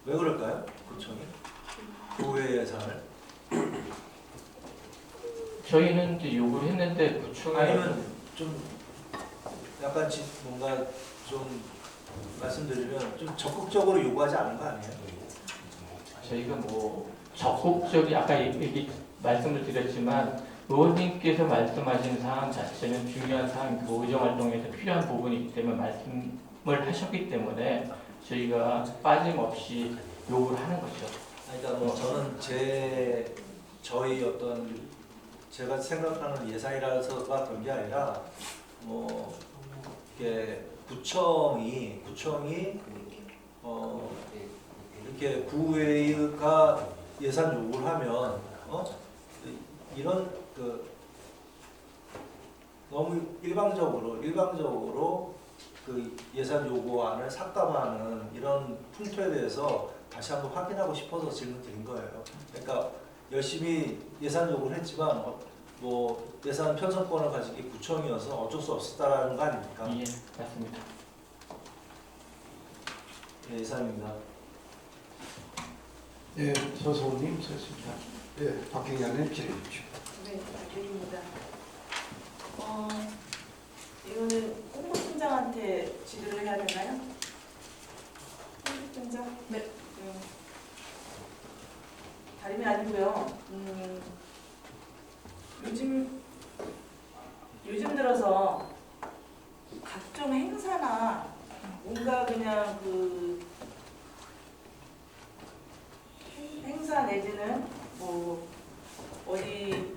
Speaker 3: 왜 그럴까요? 구청이 의회 예산을
Speaker 2: 저희는 이제 요구를 했는데 구청에
Speaker 3: 아니면 좀 약간 뭔가 좀 말씀드리면 좀 적극적으로 요구하지 않은 거 아니에요?
Speaker 2: 저희가 뭐 적극적이 아까 얘기 말씀을 드렸지만 의원님께서 말씀하신 사항 자체는 중요한 사항이고 의정활동에서 필요한 부분이기 때문에 말씀을 하셨기 때문에 저희가 빠짐없이 요구를 하는 거죠.
Speaker 3: 그러니까 뭐 저는 저희 어떤 제가 생각하는 예산이라서가 그런 게 아니라 뭐 이렇게 구청이 이렇게 구의회가 예산 요구를 하면 이런 그 너무 일방적으로 그 예산 요구안을 삭감하는 이런 풍토에 대해서 다시 한번 확인하고 싶어서 질문 드린 거예요. 그러니까 열심히 예산 요구를 했지만 뭐 예산 편성권을 가진 게 구청이어서 어쩔 수 없었다라는 거 아닙니까?
Speaker 2: 예, 맞습니다.
Speaker 3: 예, 이상입니다.
Speaker 1: 예, 서소님 서십니다. 예, 박경현님 질의해 주십시오.
Speaker 7: 네, 드립니다. 이거는 홍보팀장한테 질의를 해야 되나요? 홍보팀장? 네. 다름이 아니고요. 요즘 들어서 각종 행사나 뭔가 그냥 그 행사 내지는 뭐 어디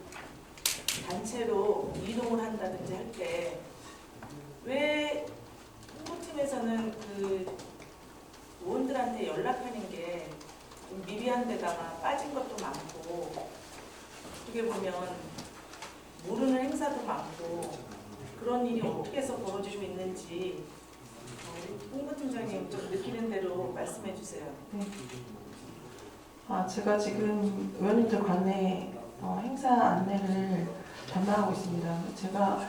Speaker 7: 단체로 이동을 한다든지 할 때 왜 홍보팀에서는 그 의원들한테 연락하는 게 좀 미비한 데다가 빠진 것도 많고 어떻게 보면 모르는 행사도 많고 그런 일이 어떻게 해서 벌어지고 있는지 홍보팀장님 좀 느끼는 대로 말씀해 주세요.
Speaker 8: 네. 제가 지금 의원님들 관내 행사 안내를 담당하고 있습니다. 제가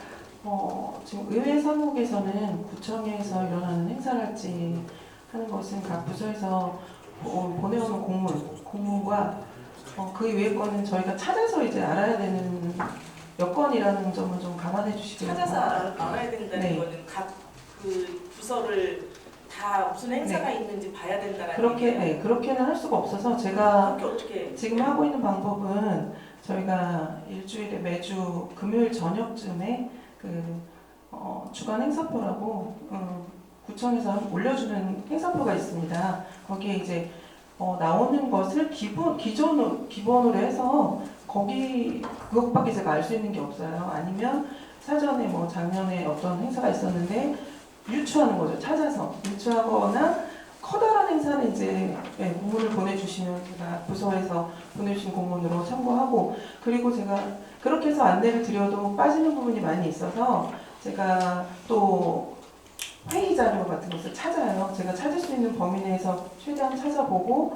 Speaker 8: 지금 의회 사무국에서는 구청에서 일어나는 행사랄지 하는 것은 각 부서에서 보내오는 공문과 그 이외의 거는 저희가 찾아서 이제 알아야 되는 여건이라는 점을 좀 감안해 주시기
Speaker 7: 찾아서
Speaker 8: 바랍니다.
Speaker 7: 알아야 된다는
Speaker 8: 네.
Speaker 7: 거는 각 그 부서를 다 무슨 행사가 있는지 봐야 된다는
Speaker 8: 그렇게는 할 수가 없어서 제가
Speaker 7: 그렇게 어떻게
Speaker 8: 지금 하고 있는 방법은 저희가 일주일에 매주 금요일 저녁쯤에 주간 행사표라고 구청에서 올려주는 행사표가 있습니다. 거기에 이제 나오는 것을 기본으로 해서 그것밖에 제가 알 수 있는 게 없어요. 아니면 사전에 뭐 작년에 어떤 행사가 있었는데 유추하는 거죠. 찾아서 유추하거나 커다란 행사는 이제 공문을 보내주시면 제가 부서에서 보내주신 공문으로 참고하고 그리고 제가 그렇게 해서 안내를 드려도 빠지는 부분이 많이 있어서 제가 또 회의 자료 같은 것을 찾아요. 제가 찾을 수 있는 범위 내에서 최대한 찾아보고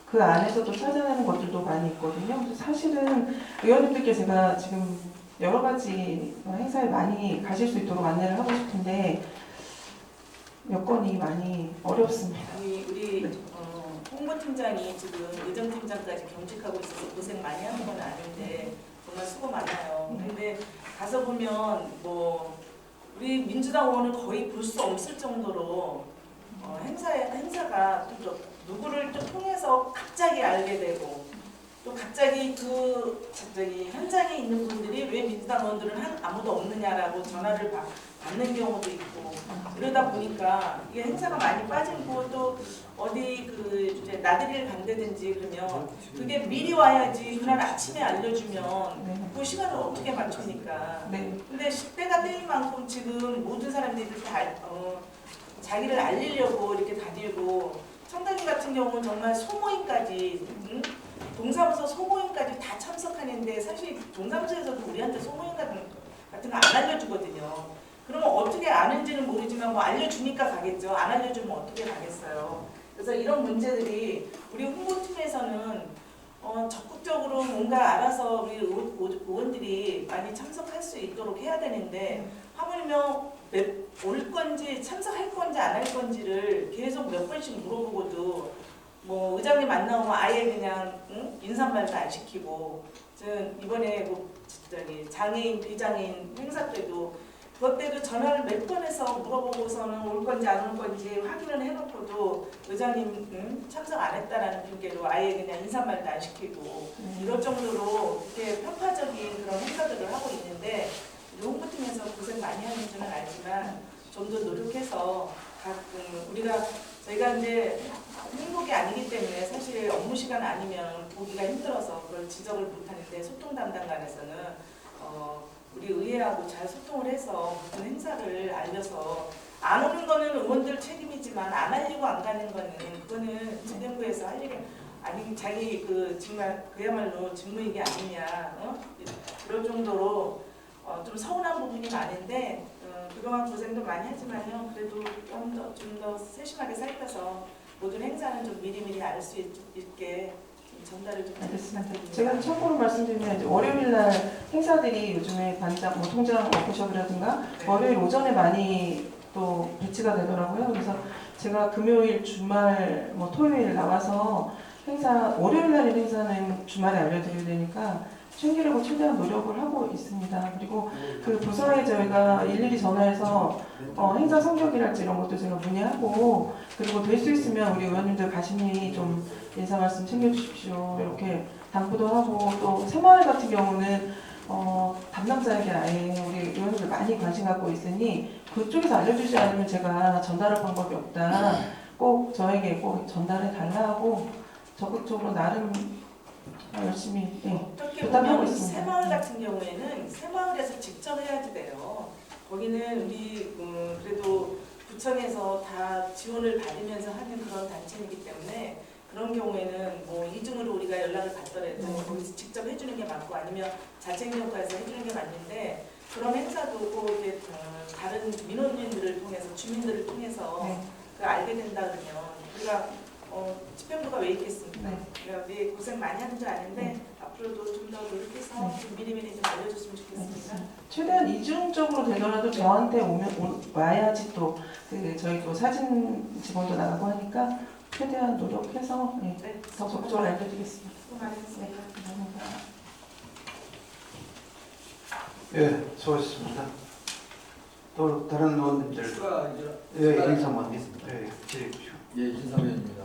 Speaker 8: 그 안에서도 찾아내는 것들도 많이 있거든요. 그래서 사실은 의원님들께 제가 지금 여러 가지 행사에 많이 가실 수 있도록 안내를 하고 싶은데 여건이 많이 어렵습니다.
Speaker 7: 우리 홍보팀장이 지금 의정팀장까지 겸직하고 있어서 고생 많이 하는 건 아닌데 정말 수고 많아요. 근데 가서 보면 뭐 우리 민주당 의원을 거의 볼 수 없을 정도로 행사가 또 누구를 또 통해서 갑자기 알게 되고 또 갑자기 현장에 있는 분들이 왜 민주당 의원들은 아무도 없느냐라고 전화를 받는 경우도 있고 이러다 보니까 이게 행사가 많이 빠지고 또 어디 이제 나들이를 간다든지 그러면 그게 미리 와야지 그날 아침에 알려주면 그 시간을 어떻게 맞춥니까? 근데 때가 때인 만큼 지금 모든 사람들이 다 자기를 알리려고 이렇게 다니고 청담리 같은 경우는 정말 소모임까지 동사무소 소모임까지 다 참석하는데 사실 동사무소에서도 우리한테 소모임 같은 거 안 알려주거든요. 그러면 어떻게 아는지는 모르지만 뭐 알려주니까 가겠죠. 안 알려주면 어떻게 가겠어요. 그래서 이런 문제들이 우리 홍보팀에서는 적극적으로 뭔가 알아서 우리 의원들이 많이 참석할 수 있도록 해야 되는데 하물며 올 건지 참석할 건지 안 할 건지를 계속 몇 번씩 물어보고도 뭐 의장님 안 나오면 아예 그냥 인사말도 안 시키고 이번에 저기 장애인 비장애인 행사 때도 그것 때도 전화를 몇 번 해서 물어보고서는 올 건지 안 올 건지 확인을 해놓고도 의장님 참석 안 했다라는 핑계로 아예 그냥 인사말도 안 시키고 이럴 정도로 이렇게 편파적인 그런 행사들을 하고 있는데 우리 홍보팀에서 고생 많이 하는 줄은 알지만 좀 더 노력해서 저희가 이제 행복이 아니기 때문에 사실 업무 시간 아니면 보기가 힘들어서 그걸 지적을 못하는데 소통 담당관에서는 우리 의회하고 잘 소통을 해서 무슨 행사를 알려서 안 오는 거는 의원들 책임이지만 안 알리고 안 가는 거는 그거는 지정부에서 할 일이 아니 자기 정말 그야말로 직무이기 아니냐 그럴 정도로 좀 서운한 부분이 많은데 그동안 고생도 많이 하지만요 그래도 좀 더 세심하게 살펴서 모든 행사는 좀 미리미리 알 수 있게 전달을 좀 부탁드립니다.
Speaker 8: 제가 참고로 말씀드리면 이제 월요일날 행사들이 요즘에 반장, 통장 워크숍이라든가 월요일 오전에 많이 또 배치가 되더라고요. 그래서 제가 금요일, 주말, 토요일 나와서 월요일날 행사는 주말에 알려드려야 되니까 챙기려고 최대한 노력을 하고 있습니다. 그리고 그 부서에 저희가 일일이 전화해서 행사 성적이랄지 이런 것도 제가 문의하고 그리고 될 수 있으면 우리 의원님들 가심히 좀 인사 말씀 챙겨주십시오. 이렇게 당부도 하고 또 새마을 같은 경우는 담당자에게 아예 우리 의원님들 많이 관심 갖고 있으니 그쪽에서 알려주지 않으면 제가 전달할 방법이 없다. 꼭 저에게 꼭 전달해 달라고 적극적으로 나름 열심히
Speaker 7: 어떻게
Speaker 8: 부탁하고
Speaker 7: 보면
Speaker 8: 있습니다.
Speaker 7: 새마을 같은 경우에는 새마을에서 직접 해야지 돼요. 거기는 우리 그래도 구청에서 다 지원을 받으면서 하는 그런 단체이기 때문에 그런 경우에는 뭐 이중으로 우리가 연락을 받더라도 거기서 직접 해주는 게 맞고 아니면 자체행정과에서 해주는 게 맞는데 그런 행사도 꼭 이렇게 다른 민원인들을 통해서 주민들을 통해서 알게 된다 그러면 우리가 집행부가 왜 있겠습니까? 우리 고생 많이 하는 줄 아는데 앞으로도 좀 더 노력해서 좀 미리미리 좀 알려줬으면 좋겠습니다.
Speaker 8: 최대한 이중적으로 되더라도 저한테 와야지 또 저희 또 사진 직원도 나가고 하니까 최대한 노력해서 더 적극적으로 알려드리겠습니다.
Speaker 7: 수고 많으셨습니다.
Speaker 8: 감사합니다.
Speaker 1: 예, 수고하셨습니다. 또 다른 의원님들 인사만 드리십시오.
Speaker 5: 예, 인사위원입니다.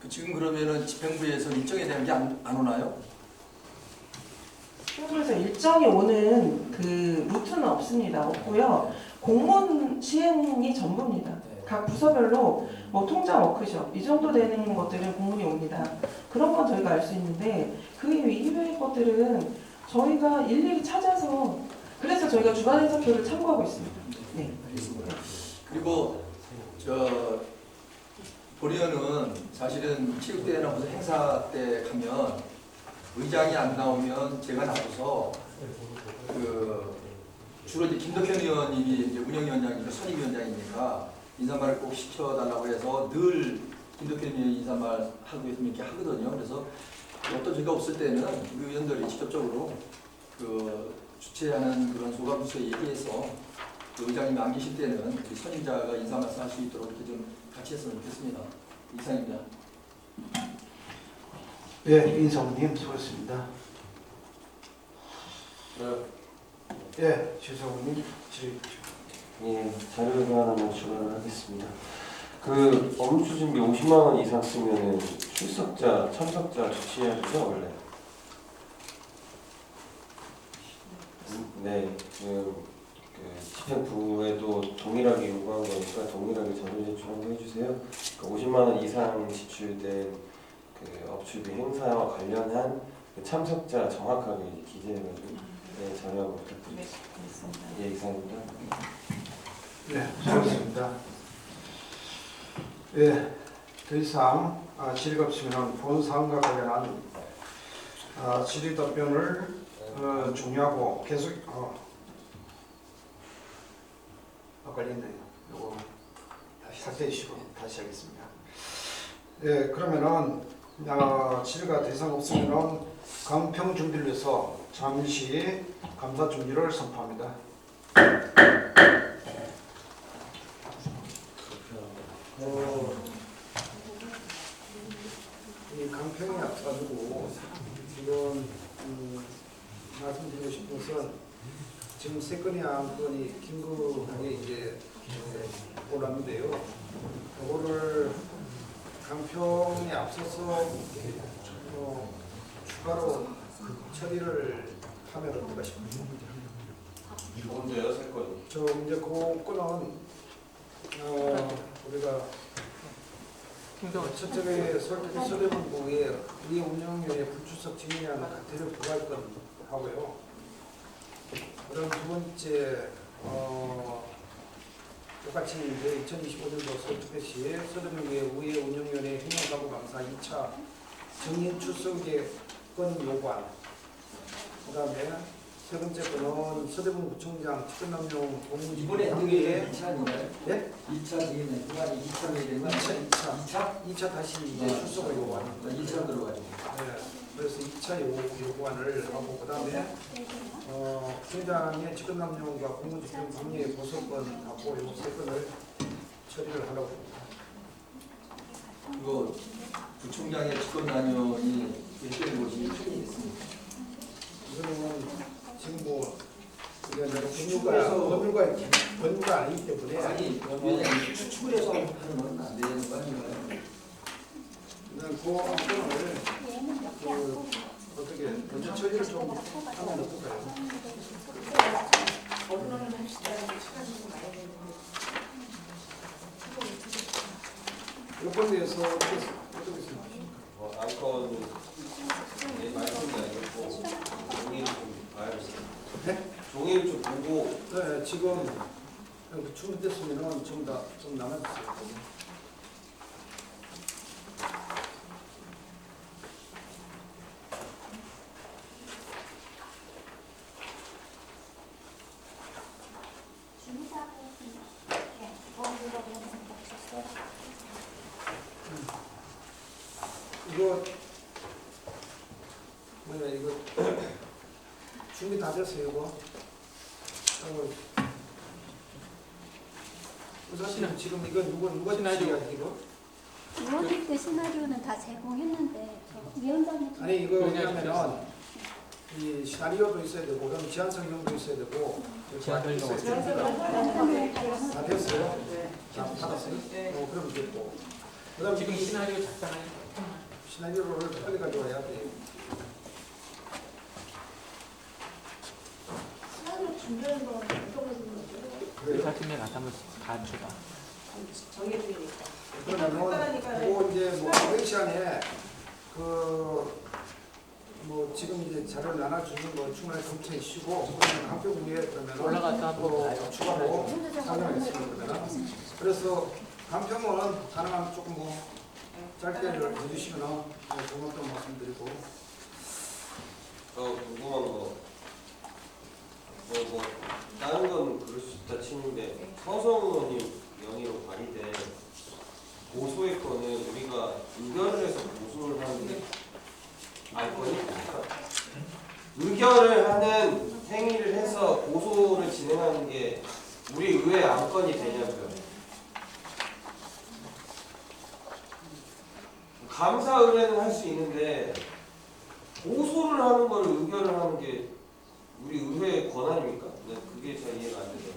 Speaker 5: 지금 그러면은 집행부에서 일정에 대한 게 안 오나요?
Speaker 8: 그래서 일정이 오는 루트는 없고요. 공문 시행이 전부입니다. 각 부서별로 통장 워크숍 이 정도 되는 것들은 공문이 옵니다. 그런 건 저희가 알 수 있는데 그 이외의 것들은 저희가 일일이 찾아서 그래서 저희가 주간 행사표를 참고하고 있습니다. 네.
Speaker 5: 알겠습니다. 그리고 본의원은 사실은 체육대회나 무슨 행사 때 가면 의장이 안 나오면 제가 나와서 주로 이제 김덕현 의원님이 이제 운영위원장이니까 선임위원장이니까 인사말을 꼭 시켜달라고 해서 늘 김덕현 의원이 인사말 하고 있으면 이렇게 하거든요. 그래서 어떤 제가 없을 때는 우리 의원들이 직접적으로 주최하는 그런 소감부서에 얘기해서 의장님이 안 계실 때는 선임자가 인사 말씀할 수 있도록 이렇게 좀 같이 했으면 좋겠습니다. 이상입니다.
Speaker 1: 예, 인사원님 수고했습니다. 예, 지사원님 질의주십시오.
Speaker 9: 예, 자료를 하나만 추가를 하겠습니다. 업무 추진비 50만 원 이상 쓰면은 출석자, 참석자 조치해야죠 원래. 네, 집행부에도 동일하게 요구한 거니까 동일하게 자료 제출하고 해주세요. 50만 원 이상 지출된 업추비 행사와 관련한 참석자 정확하게 기재해가지고 자료하고 부탁드리겠습니다. 예, 이상입니다.
Speaker 1: 네, 수고하셨습니다. 예, 더 이상 질의가 없으면 본 사항과 관련한 질의 답변을 중요하고 계속 엇갈린네요. 요거 다시 삭제해 주시고 다시 하겠습니다. 예, 그러면은 질의가 더 이상 없으면은 강평 준비를 위해서 잠시 감사 중지를 선포합니다. 이 강평에 앞서가지고 지금 말씀드리고 싶은 것은 지금 세 건의 안건이 긴급하게 이제 올랐는데요. 이거를 강평에 앞서서 추가로 처리를 하면 어떨까 싶습니다.
Speaker 9: 언제요, 세 건?
Speaker 1: 저 이제 그 건은 우리가 첫째 서대문구의 우리 운영위원회 불출석 증인이라는 가태료 부과권 하고요. 그럼 두 번째 똑같이 이제 2025년도 서울특별시 서대문구의 우회 운영위원회 행정사고감사 2차 증인 출석의 건 요구안. 그다음에 세 번째 건은 서대문 구청장 직권남용 공무집
Speaker 5: 이번에
Speaker 1: 관계에
Speaker 5: 2차 아닌가요?
Speaker 1: 예?
Speaker 5: 2차 증인은 그만이 2차 내리는 거
Speaker 1: 2차 다시 이제 출석을 요구합니다.
Speaker 5: 2차 들어가죠.
Speaker 1: 네, 그래서 2차 요구안을 하고 그다음에 부총장의 직권남용과 공무집행 방해의 고소권 하고 이 세 건을 처리를 하려고 합니다.
Speaker 5: 이거 부총장의 직권남용이 일정인 곳이 확인이 됐습니다.
Speaker 1: 이거는 지금 뭐 우리가 법률가 아니기 때문에
Speaker 5: 아니, 위원장님 추측을 해서 하는 건 안 되는 거 아닌가요?
Speaker 1: 그 안건을 어떻게 먼저 처리를 좀 하면 어떨까요?
Speaker 7: 언론을 합시다라고 시간이 좀 많이 되는데
Speaker 1: 이건 대해서 어떻게 생각하십니까?
Speaker 9: 안건 말씀이 아니고 종이를 좀 봐야겠어요.
Speaker 1: 네?
Speaker 9: 종이를 좀 보고
Speaker 1: 네, 지금 준비됐으면 좀 남아주세요. 이거 준비 다 됐어요, 이거. 사실은 지금 이거 누가 지시가 이거?
Speaker 10: 의원님 때 시나리오는 다 제공했는데 저 위원장님
Speaker 1: 아니 이거 왜냐면은 이 시나리오도 있어야 되고 그럼 제안 설명도 있어야 되고 다 됐어요? 다 받았어요? 그럼 됐고 그다음
Speaker 2: 지금 시나리오 작성하는
Speaker 1: 시나리오를 빨리 가져와야 돼.
Speaker 7: 시간을 준비하는 건 어떤
Speaker 1: 그래요?
Speaker 2: 같은데 나타나면 가르쳐가.
Speaker 7: 정해주니까.
Speaker 1: 그러면 그거 이제 뭐 이번 시간에 뭐 지금 이제 자료를 나눠주는 거 충분히 검토해 주시고 그러면 학교 공부에 그러면
Speaker 2: 올라갔다 한번
Speaker 1: 추가로 상정하겠습니다. 그러면 그래서 간평은 가능하면 조금 뭐 짧게 해주시면 고맙다고 말씀드리고
Speaker 9: 궁금한 거 뭐 다른 건 그럴 수 있다 치는데 서성 의원님 명의로 발의된 고소의 건은 우리가 의결을 해서 고소를 하는데 알건이 의결을 하는 행위를 해서 고소를 진행하는 게 우리 의회 안건이 되냐고요. 감사 의뢰는 할 수 있는데 고소를 하는 걸 의결을 하는 게 우리 의회의 권한입니까? 네, 그게 잘 이해가 안 되죠.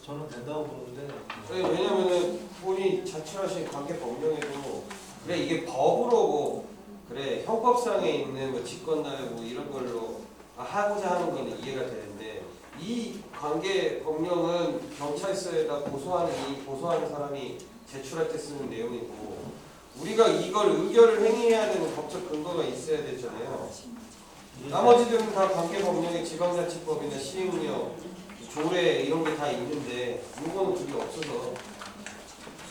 Speaker 3: 저는 된다고 보는데
Speaker 9: 왜냐면은 본인이 자출하신 관계 법령에도 그래 이게 법으로 뭐 그래 형법상에 있는 뭐 직권남용 뭐 이런 걸로 하고자 하는 건 이해가 되는데 이 관계 법령은 경찰서에다 고소하는 사람이 제출할 때 쓰는 내용이고 우리가 이걸 의결을 행해야 되는 법적 근거가 있어야 되잖아요. 나머지들은 다 관계 법령에 지방자치법이나 시행령, 조례 이런 게 다 있는데 이거는 그게 없어서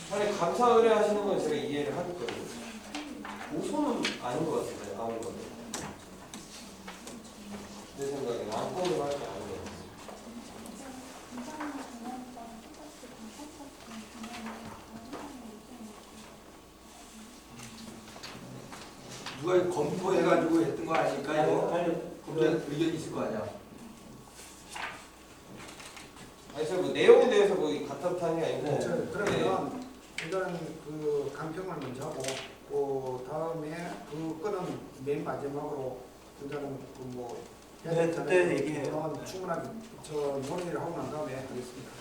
Speaker 9: 차라리 감사 의뢰하시는 건 제가 이해를 하겠거든요. 고소는 아닌 것 같은데 아닌 거는 내 생각에는 안건을 할 게 아닌 것 같아요.
Speaker 5: 누가 검토해가지고 했던 거 아닐까요? 검토 의견이 있을 거 아니야.
Speaker 9: 아니 저 뭐 내용에 대해서 뭐 가타타는 게 아니고
Speaker 1: 그러면 일단 그 간평을 먼저 하고 그 다음에 그 건은 맨 마지막으로 일단은 그뭐
Speaker 3: 네, 그때 얘기해요.
Speaker 1: 충분하게 저 논의를 하고 난 다음에 하겠습니다.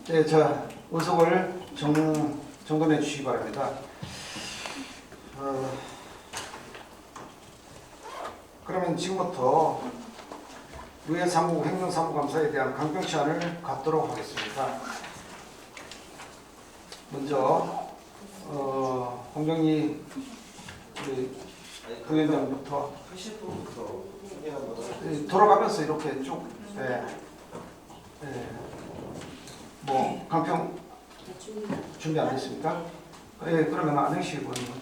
Speaker 1: 네, 자 의석을 정돈해 주시기 바랍니다. 그러면 지금부터 의회 사무국 행정사무감사에 대한 강평시안을 갖도록 하겠습니다. 먼저 홍정희 우리 부위원장부터 돌아가면서 이렇게 쭉 뭐 강평 준비 안 됐습니까? 그러면 안영식 의원님.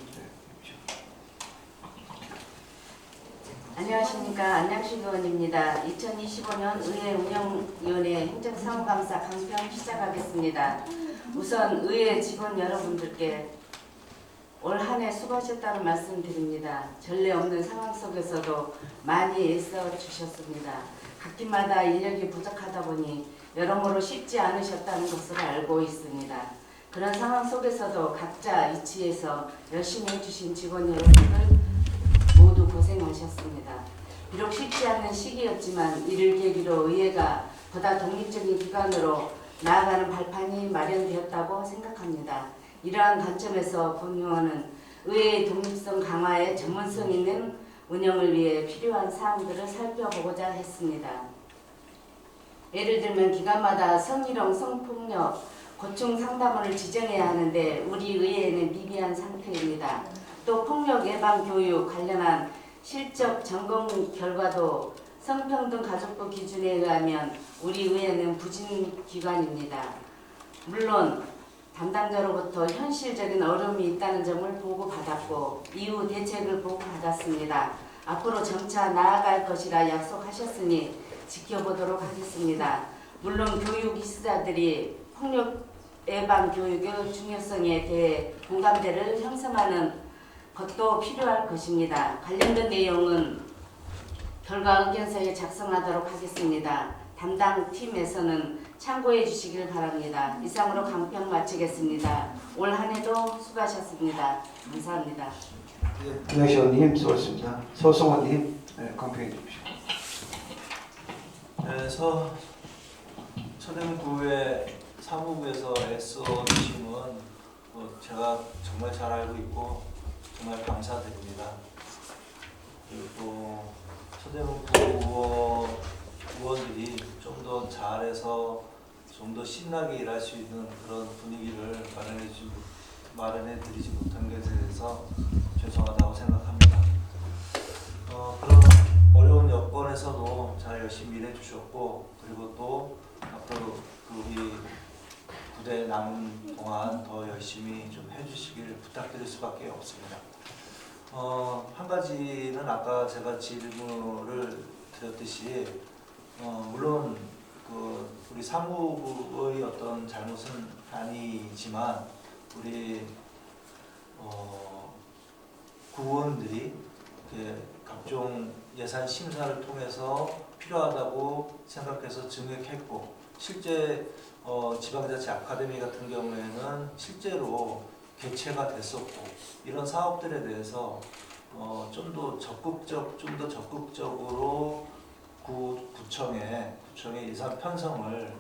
Speaker 6: 안녕하십니까. 안양식 의원입니다. 2025년 의회 운영위원회 행정사무감사 강평 시작하겠습니다. 우선 의회 직원 여러분들께 올 한 해 수고하셨다는 말씀 드립니다. 전례 없는 상황 속에서도 많이 애써 주셨습니다. 각 팀마다 인력이 부족하다 보니 여러모로 쉽지 않으셨다는 것을 알고 있습니다. 그런 상황 속에서도 각자 위치에서 열심히 해주신 직원 여러분들 모두 고생하셨습니다. 비록 쉽지 않은 시기였지만 이를 계기로 의회가 보다 독립적인 기관으로 나아가는 발판이 마련되었다고 생각합니다. 이러한 관점에서 본 의원은 의회의 독립성 강화에 전문성 있는 운영을 위해 필요한 사항들을 살펴보고자 했습니다. 예를 들면 기관마다 성희롱, 성폭력, 고충 상담원을 지정해야 하는데 우리 의회에는 미비한 상태입니다. 또 폭력 예방 교육 관련한 실적 점검 결과도 성평등 가족부 기준에 의하면 우리 의회는 부진 기관입니다. 물론 담당자로부터 현실적인 어려움이 있다는 점을 보고받았고 이후 대책을 보고받았습니다. 앞으로 점차 나아갈 것이라 약속하셨으니 지켜보도록 하겠습니다. 물론 교육 이수자들이 폭력 예방 교육의 중요성에 대해 공감대를 형성하는 것도 필요할 것입니다. 관련된 내용은 결과 의견서에 작성하도록 하겠습니다. 담당 팀에서는 참고해 주시길 바랍니다. 이상으로 강평 마치겠습니다. 올 한 해도 수고하셨습니다. 감사합니다.
Speaker 1: 안영식 의원님 수고하셨습니다. 서성원님 강평해 주십시오.
Speaker 3: 그래서 서대문구의 사무부에서 애써주심은 제가 정말 잘 알고 있고 정말 감사드립니다. 그리고 서대문구 의원들이 좀 더 잘해서 좀 더 신나게 일할 수 있는 그런 분위기를 마련해 드리지 못한 것에 대해서 죄송하다고 생각합니다. 그런 어려운 여건에서도 잘 열심히 일해 주셨고 그리고 또 앞으로 우리 부대 남은 동안 더 열심히 좀 해주시길 부탁드릴 수밖에 없습니다. 한 가지는 아까 제가 질문을 드렸듯이 물론 우리 사무부의 어떤 잘못은 아니지만 우리 구원들이 각종 예산 심사를 통해서 필요하다고 생각해서 증액했고 실제 지방자치 아카데미 같은 경우에는 실제로 개최가 됐었고 이런 사업들에 대해서 좀 더 적극적으로 구청에 예산 편성을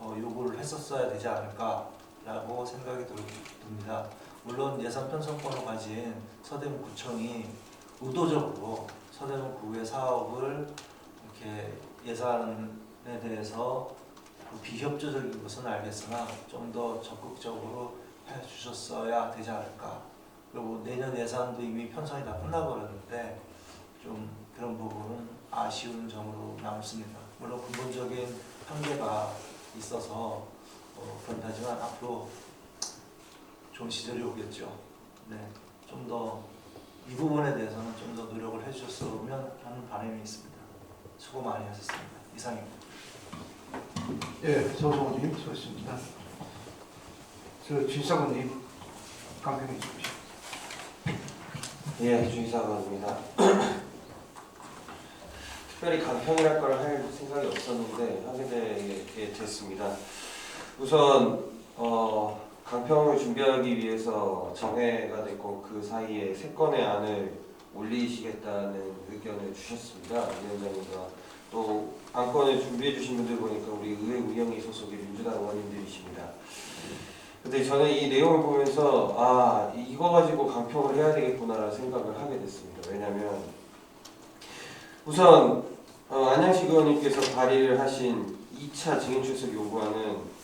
Speaker 3: 요구를 했었어야 되지 않을까라고 생각이 듭니다. 물론 예산 편성권을 가진 서대문구청이 의도적으로 서대문구의 사업을 이렇게 예산에 대해서 비협조적인 것은 알겠으나 좀 더 적극적으로 해주셨어야 되지 않을까. 그리고 내년 예산도 이미 편성이 다 끝나버렸는데 좀 그런 부분은 아쉬운 점으로 남습니다. 물론 근본적인 한계가 있어서 그렇다지만 앞으로 좋은 시절이 오겠죠. 네, 좀 더 이 부분에 대해서는 좀 더 노력을 해주셨으면 하는 바람이 있습니다. 수고 많이 하셨습니다. 이상입니다.
Speaker 1: 예, 서성원님 수고하셨습니다. 주의사관님 강평해 주십시오.
Speaker 9: 예, 주의사관입니다. 특별히 강평이랄 걸 할 생각이 없었는데 하게 되게 됐습니다. 우선 강평을 준비하기 위해서 정회가 됐고 그 사이에 3건의 안을 올리시겠다는 의견을 주셨습니다. 위원장님과 또 안건을 준비해 주신 분들 보니까 우리 의회 운영위 소속의 민주당 의원님들이십니다. 근데 저는 이 내용을 보면서 이거 가지고 강평을 해야 되겠구나라는 생각을 하게 됐습니다. 왜냐하면 우선 안양시 의원님께서 발의를 하신 2차 증인 출석 요구안은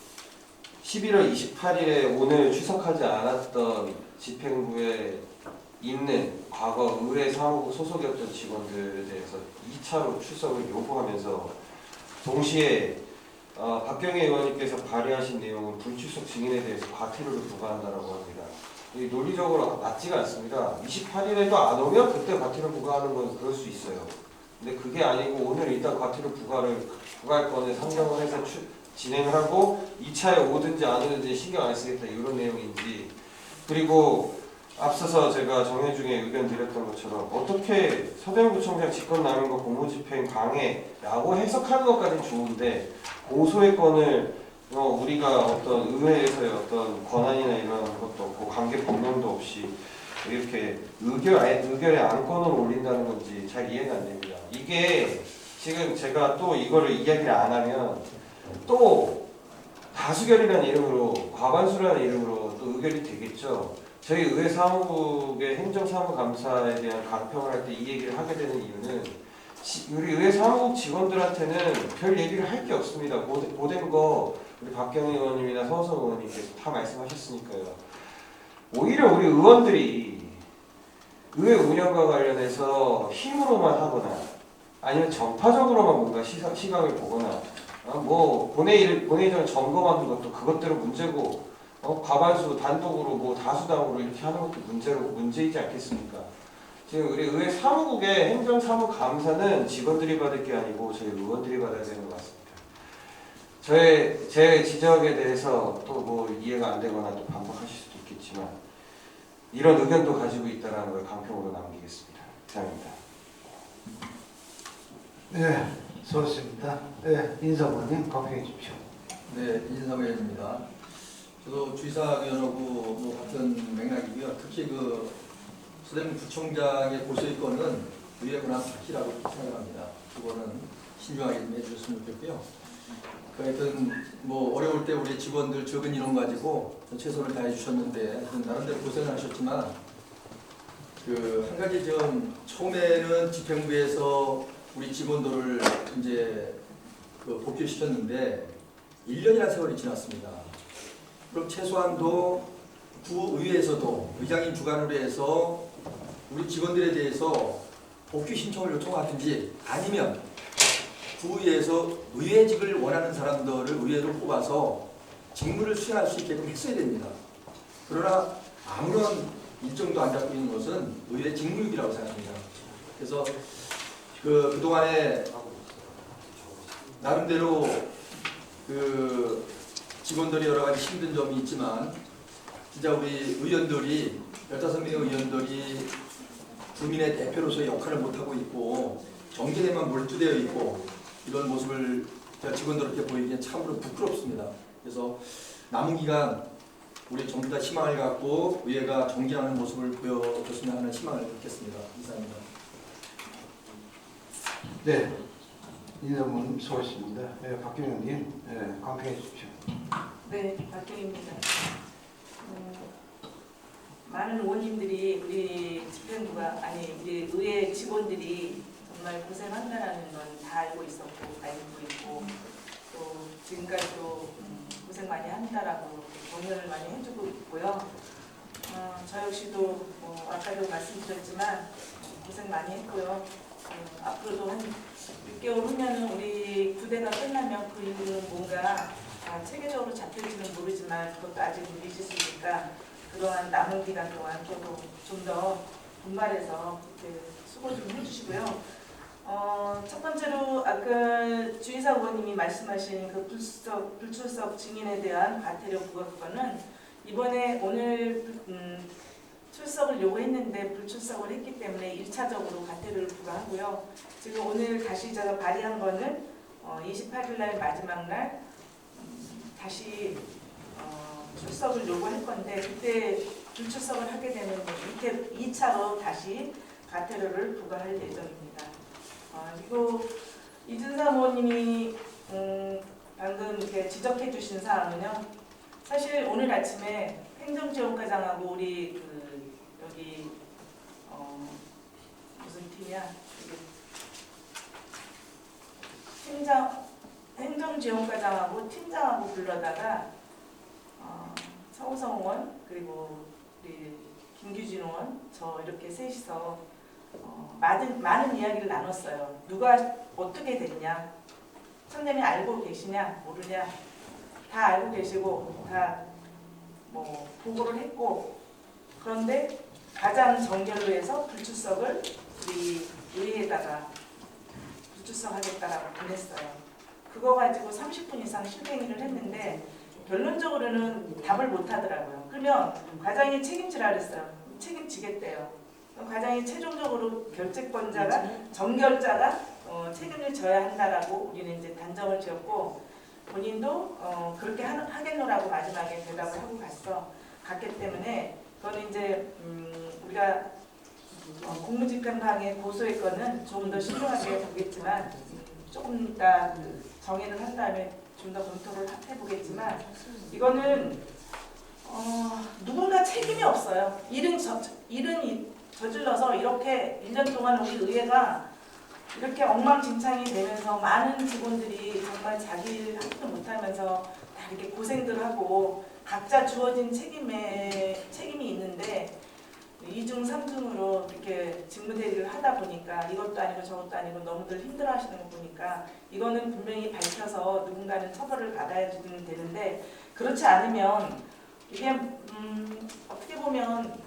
Speaker 9: 11월 28일에 오늘 출석하지 않았던 집행부에 있는 과거 의회 사무국 소속이었던 직원들에 대해서 2차로 출석을 요구하면서 동시에 박경희 의원님께서 발의하신 내용은 불출석 증인에 대해서 과태료를 부과한다라고 합니다. 이 논리적으로 맞지가 않습니다. 28일에도 안 오면 그때 과태료 부과하는 건 그럴 수 있어요. 근데 그게 아니고 오늘 일단 과태료 부과할 건을 상정을 해서 진행을 하고 2차에 오든지 안 오든지 신경 안 쓰겠다 이런 내용인지, 그리고 앞서서 제가 정회 중에 의견 드렸던 것처럼 어떻게 서대문구청장 직권남용과 공무집행 방해라고 해석하는 것까지는 좋은데 고소의 건을 우리가 어떤 의회에서의 어떤 권한이나 이런 것도 없고 관계 법령도 없이 이렇게 의결의 안건을 올린다는 건지 잘 이해가 안 됩니다. 이게 지금 제가 또 이거를 이야기를 안 하면 또 다수결이라는 이름으로 과반수라는 이름으로 또 의결이 되겠죠. 저희 의회 사무국의 행정사무감사에 대한 강평을 할 때 이 얘기를 하게 되는 이유는 우리 의회 사무국 직원들한테는 별 얘기를 할 게 없습니다. 보된 거 우리 박경희 의원님이나 서우석 의원님께서 다 말씀하셨으니까요. 오히려 우리 의원들이 의회 운영과 관련해서 힘으로만 하거나 아니면 전파적으로만 뭔가 시각을 보거나 본회의장 점검하는 것도 그것대로 문제고 과반수 단독으로 다수당으로 이렇게 하는 것도 문제이지 않겠습니까? 지금 우리 의회 사무국의 행정사무감사는 직원들이 받을 게 아니고 저희 의원들이 받아야 되는 것 같습니다. 제 지적에 대해서 또 이해가 안 되거나 또 반박하실 수도 있겠지만 이런 의견도 가지고 있다는 걸 강평으로 남기겠습니다. 이상입니다.
Speaker 1: 네, 수고하셨습니다. 네, 인사부님 발표해 주십시오.
Speaker 5: 네, 인사부 의원입니다. 저도 주의사 의원하고 같은 맥락이고요. 특히 서대문 구청장의 고소의 건은 의회 권한 파기라고 생각합니다. 그거는 신중하게 좀 해주셨으면 좋겠고요. 하여튼 어려울 때 우리 직원들 적은 인원 가지고 최선을 다해 주셨는데 나름대로 고생을 하셨지만 한 가지 좀 처음에는 집행부에서 우리 직원들을 이제 복귀시켰는데 1년이라는 세월이 지났습니다. 그럼 최소한도 구의회에서도 의장님 주관으로 해서 우리 직원들에 대해서 복귀 신청을 요청하든지 아니면 구의회에서 의회직을 원하는 사람들을 의회로 뽑아서 직무를 수행할 수 있게끔 했어야 됩니다. 그러나 아무런 일정도 안 잡고 있는 것은 의회 직무유기라고 생각합니다. 그래서 그동안에 나름대로 직원들이 여러 가지 힘든 점이 있지만 진짜 우리 의원들이 15명의 의원들이 국민의 대표로서의 역할을 못하고 있고 정계에만 몰두되어 있고 이런 모습을 제가 직원들한테 보이기엔 참으로 부끄럽습니다. 그래서 남은 기간 우리 전부 다 희망을 갖고 의회가 정진하는 모습을 보여줬으면 하는 희망을 갖겠습니다. 이상입니다.
Speaker 1: 네, 인사부님 수고하셨습니다. 네, 박경희 의원님 강평해 주십시오.
Speaker 7: 네, 박경희입니다. 많은 의원님들이 우리 집행부가 우리 의회 직원들이 정말 고생한다라는 건 다 알고 있고 또 지금까지도 고생 많이 한다라고 격려를 많이 해주고 있고요. 저 역시도 아까도 말씀드렸지만 고생 많이 했고요. 앞으로도 한 6개월 후면은 우리 부대가 끝나면 그 이후로는 뭔가 체계적으로 잡힐지는 모르지만 그것도 아직 미지수니까 그동안 남은 기간 동안 저도 좀 더 분발해서 수고 좀 해주시고요. 첫 번째로 아까 주의사 의원님이 말씀하신 그 불출석 증인에 대한 과태료 부과권은 이번에 오늘 출석을 요구했는데 불출석을 했기 때문에 1차적으로 과태료를 부과하고요. 지금 오늘 다시 제가 발의한 거는 28일 날 마지막 날 다시 출석을 요구할 건데 그때 불출석을 하게 되면 이렇게 2차로 다시 과태료를 부과할 예정입니다. 그리고 이준삼 의원님이 방금 이렇게 지적해 주신 사항은요. 사실 오늘 아침에 행정지원과장하고 우리 여기 무슨 팀이야? 행정지원과장하고 팀장하고 불러다가 서우성 의원 그리고 우리 김규진 의원 저 이렇게 셋이서 많은 이야기를 나눴어요. 누가 어떻게 됐냐? 선생님이 알고 계시냐? 모르냐? 다 알고 계시고 다 뭐 보고를 했고 그런데 가장 정결로 해서 불출석을 우리 의회에다가 불출석하겠다라고 보냈어요. 그거 가지고 30분 이상 실행위를 했는데 결론적으로는 답을 못 하더라고요. 그러면 과장이 책임지라 그랬어요. 책임지겠대요. 과장이 최종적으로 결재권자가 정결자가 책임을 져야 한다라고 우리는 이제 단정을 지었고 본인도 그렇게 하겠노라고 마지막에 대답을 하고 갔기 때문에 그거는 이제 우리가 공무집행방해 고소의 건은 좀 더 신중하게 보겠지만 조금 이따 정의를 한 다음에 좀 더 검토를 해보겠지만 이거는 누군가 책임이 없어요. 일은 저질러서 이렇게 1년 동안 우리 의회가 이렇게 엉망진창이 되면서 많은 직원들이 정말 자기 일 하지도 못하면서 다 이렇게 고생들 하고 각자 주어진 책임이 있는데 2중 3중으로 이렇게 직무대리를 하다 보니까 이것도 아니고 저것도 아니고 너무들 힘들어하시는 거 보니까 이거는 분명히 밝혀서 누군가는 처벌을 받아야 되는데 그렇지 않으면 이게 어떻게 보면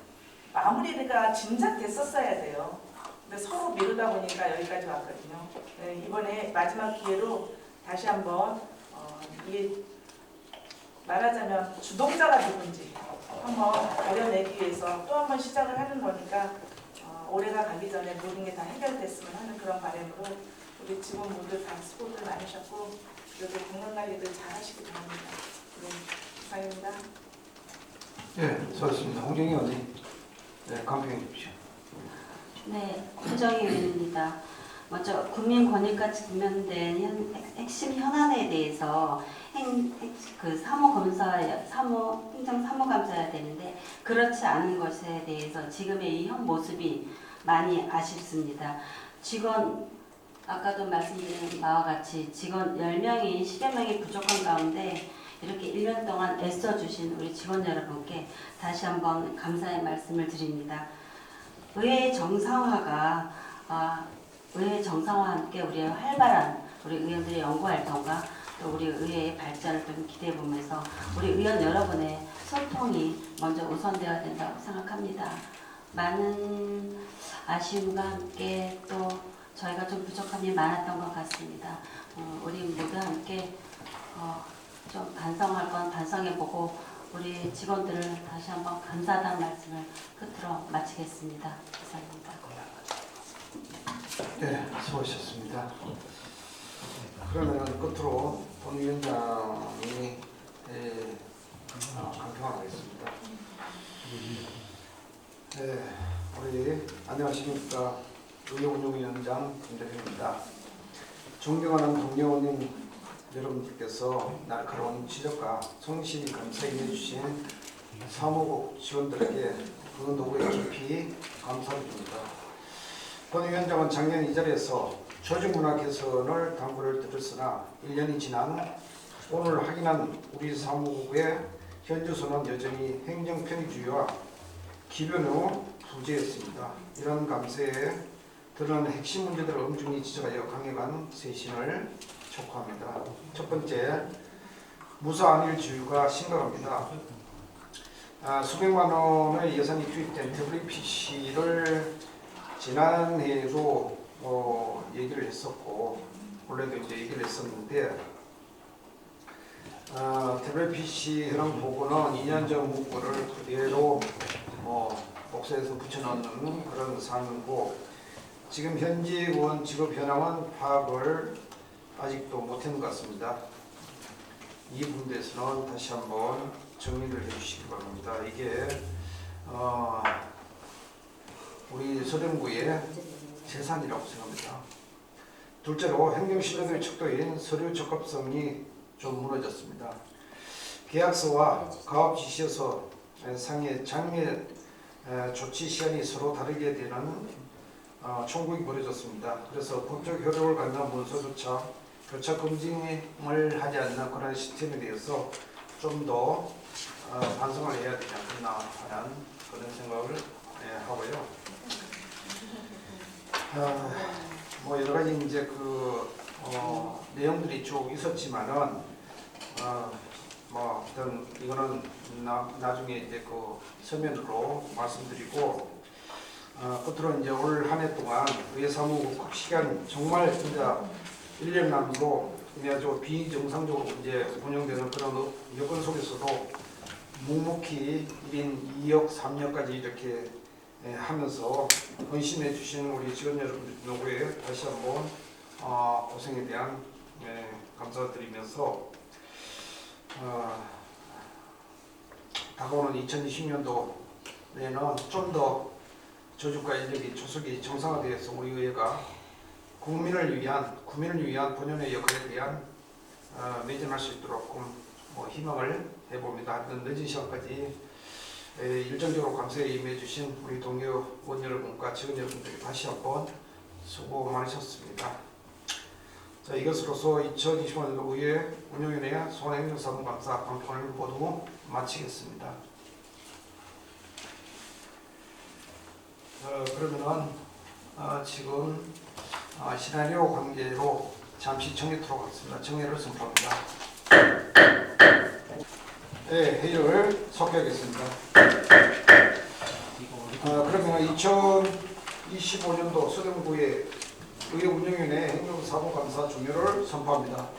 Speaker 7: 마무리가 진작됐었어야 돼요. 근데 서로 미루다 보니까 여기까지 왔거든요. 네, 이번에 마지막 기회로 다시 한번 이게 말하자면 주동자가 누군지 한번 가려내기 위해서 또 한번 시작을 하는 거니까 올해가 가기 전에 모든 게 다 해결됐으면 하는 그런 바람으로 우리 직원 모두 다 수고들 많으셨고 그래도 건강관리들 잘 하시기 바랍니다. 네, 이상입니다.
Speaker 1: 네, 수고하셨습니다. 홍정희 의원님, 네, 감평해 주십시오.
Speaker 6: 네, 홍정희 의원입니다. 먼저 국민권익과 직면된 핵심 현안에 대해서 행정사무감사여야 되는데 그렇지 않은 것에 대해서 지금의 이 현 모습이 많이 아쉽습니다. 직원 아까도 말씀드린 바와 같이 직원 10명이 10여 명이 부족한 가운데 이렇게 1년 동안 애써주신 우리 직원 여러분께 다시 한번 감사의 말씀을 드립니다. 의회 정상화와 함께 우리의 활발한 우리 의원들의 연구활동과 또 우리 의회의 발전을 좀 기대해보면서 우리 의원 여러분의 소통이 먼저 우선되어야 된다고 생각합니다. 많은 아쉬움과 함께 또 저희가 좀 부족함이 많았던 것 같습니다. 우리 모두 함께 좀 반성할 건 반성해보고 우리 직원들을 다시 한번 감사하다는 말씀을 끝으로 마치겠습니다. 감사합니다.
Speaker 1: 네, 수고하셨습니다. 그러면 끝으로 본 위원장이 강평하겠습니다. 네, 우리 안녕하십니까. 의회운영위원장 김대표입니다. 존경하는 동료님 여러분들께서 날카로운 지적과 성실히 감사해 주신 사무국 직원들에게 그 노고에 깊이 감사드립니다. 본 위원장은 작년 이 자리에서 조직문화 개선을 당부를 드렸으나 1년이 지난 오늘 확인한 우리 사무국의 현주소는 여전히 행정편의주의와 기변의 부재였습니다. 이런 감사에 드러난 핵심 문제들을 엄중히 지적하여 강력한 쇄신을 촉구합니다. 첫 번째, 무사안일주의가 심각합니다. 수백만 원의 예산이 투입된 WPC를 지난해에도 얘기를 했었고 원래도 이제 얘기를 했었는데 WPC 현황 보고는 2년 전 문구를 그대로 복사해서 붙여넣는 그런 상황이고 지금 현직 의원 직업 현황은 파악을 아직도 못한 것 같습니다. 이 부분에서는 다시 한번 정리를 해주시기 바랍니다. 이게 우리 서령구의 재산이라고 생각합니다. 둘째로 행정시도의 척도인 서류 적합성이 좀 무너졌습니다. 계약서와 가업지시서 상의 장려 조치 시한이 서로 다르게 되는 총국이 벌어졌습니다. 그래서 법적 효력을 갖는 문서조차 교차 검증을 하지 않는 그런 시스템에 대해서 좀 더 반성을 해야 되지 않겠나 하는 그런 생각을 하고요. 뭐 여러 가지 이제 그 내용들이 쭉 있었지만은 뭐 어떤 이거는 나중에 이제 그 서면으로 말씀드리고 끝으로 이제 올 한 해 동안 의회사무국 시간 정말 진짜 1년 남기고 아주 비정상적으로 이제 운영되는 그런 여건 속에서도 묵묵히 1인 2역 3역까지 이렇게 하면서 헌신해 주신 우리 직원 여러분들 누구에 다시 한번 고생에 대한 감사드리면서 다가오는 2020년도에는 좀 더 저주가 인력이 조속히 정상화되어서 우리 의회가 국민을 위한 본연의 역할에 대한 매진할 수 있도록 뭐 희망을 해봅니다. 하여튼 늦은 시간까지 일정적으로 감사에 임해 주신 우리 동료 의원 여러분과 직원 여러분들께 다시 한번 수고 많으셨습니다. 자, 이것으로서 2020년도 의회 운영위원회 소환행정사무감사 방통을 모두 마치겠습니다. 그러면은 지금 시나리오 관계로 잠시 정리토록 하겠습니다. 정리를 선포합니다. 네, 회의를 속개하겠습니다. 그러면 2025년도 서령구의 의회 운영위원회 행정사무감사 종료를 선포합니다.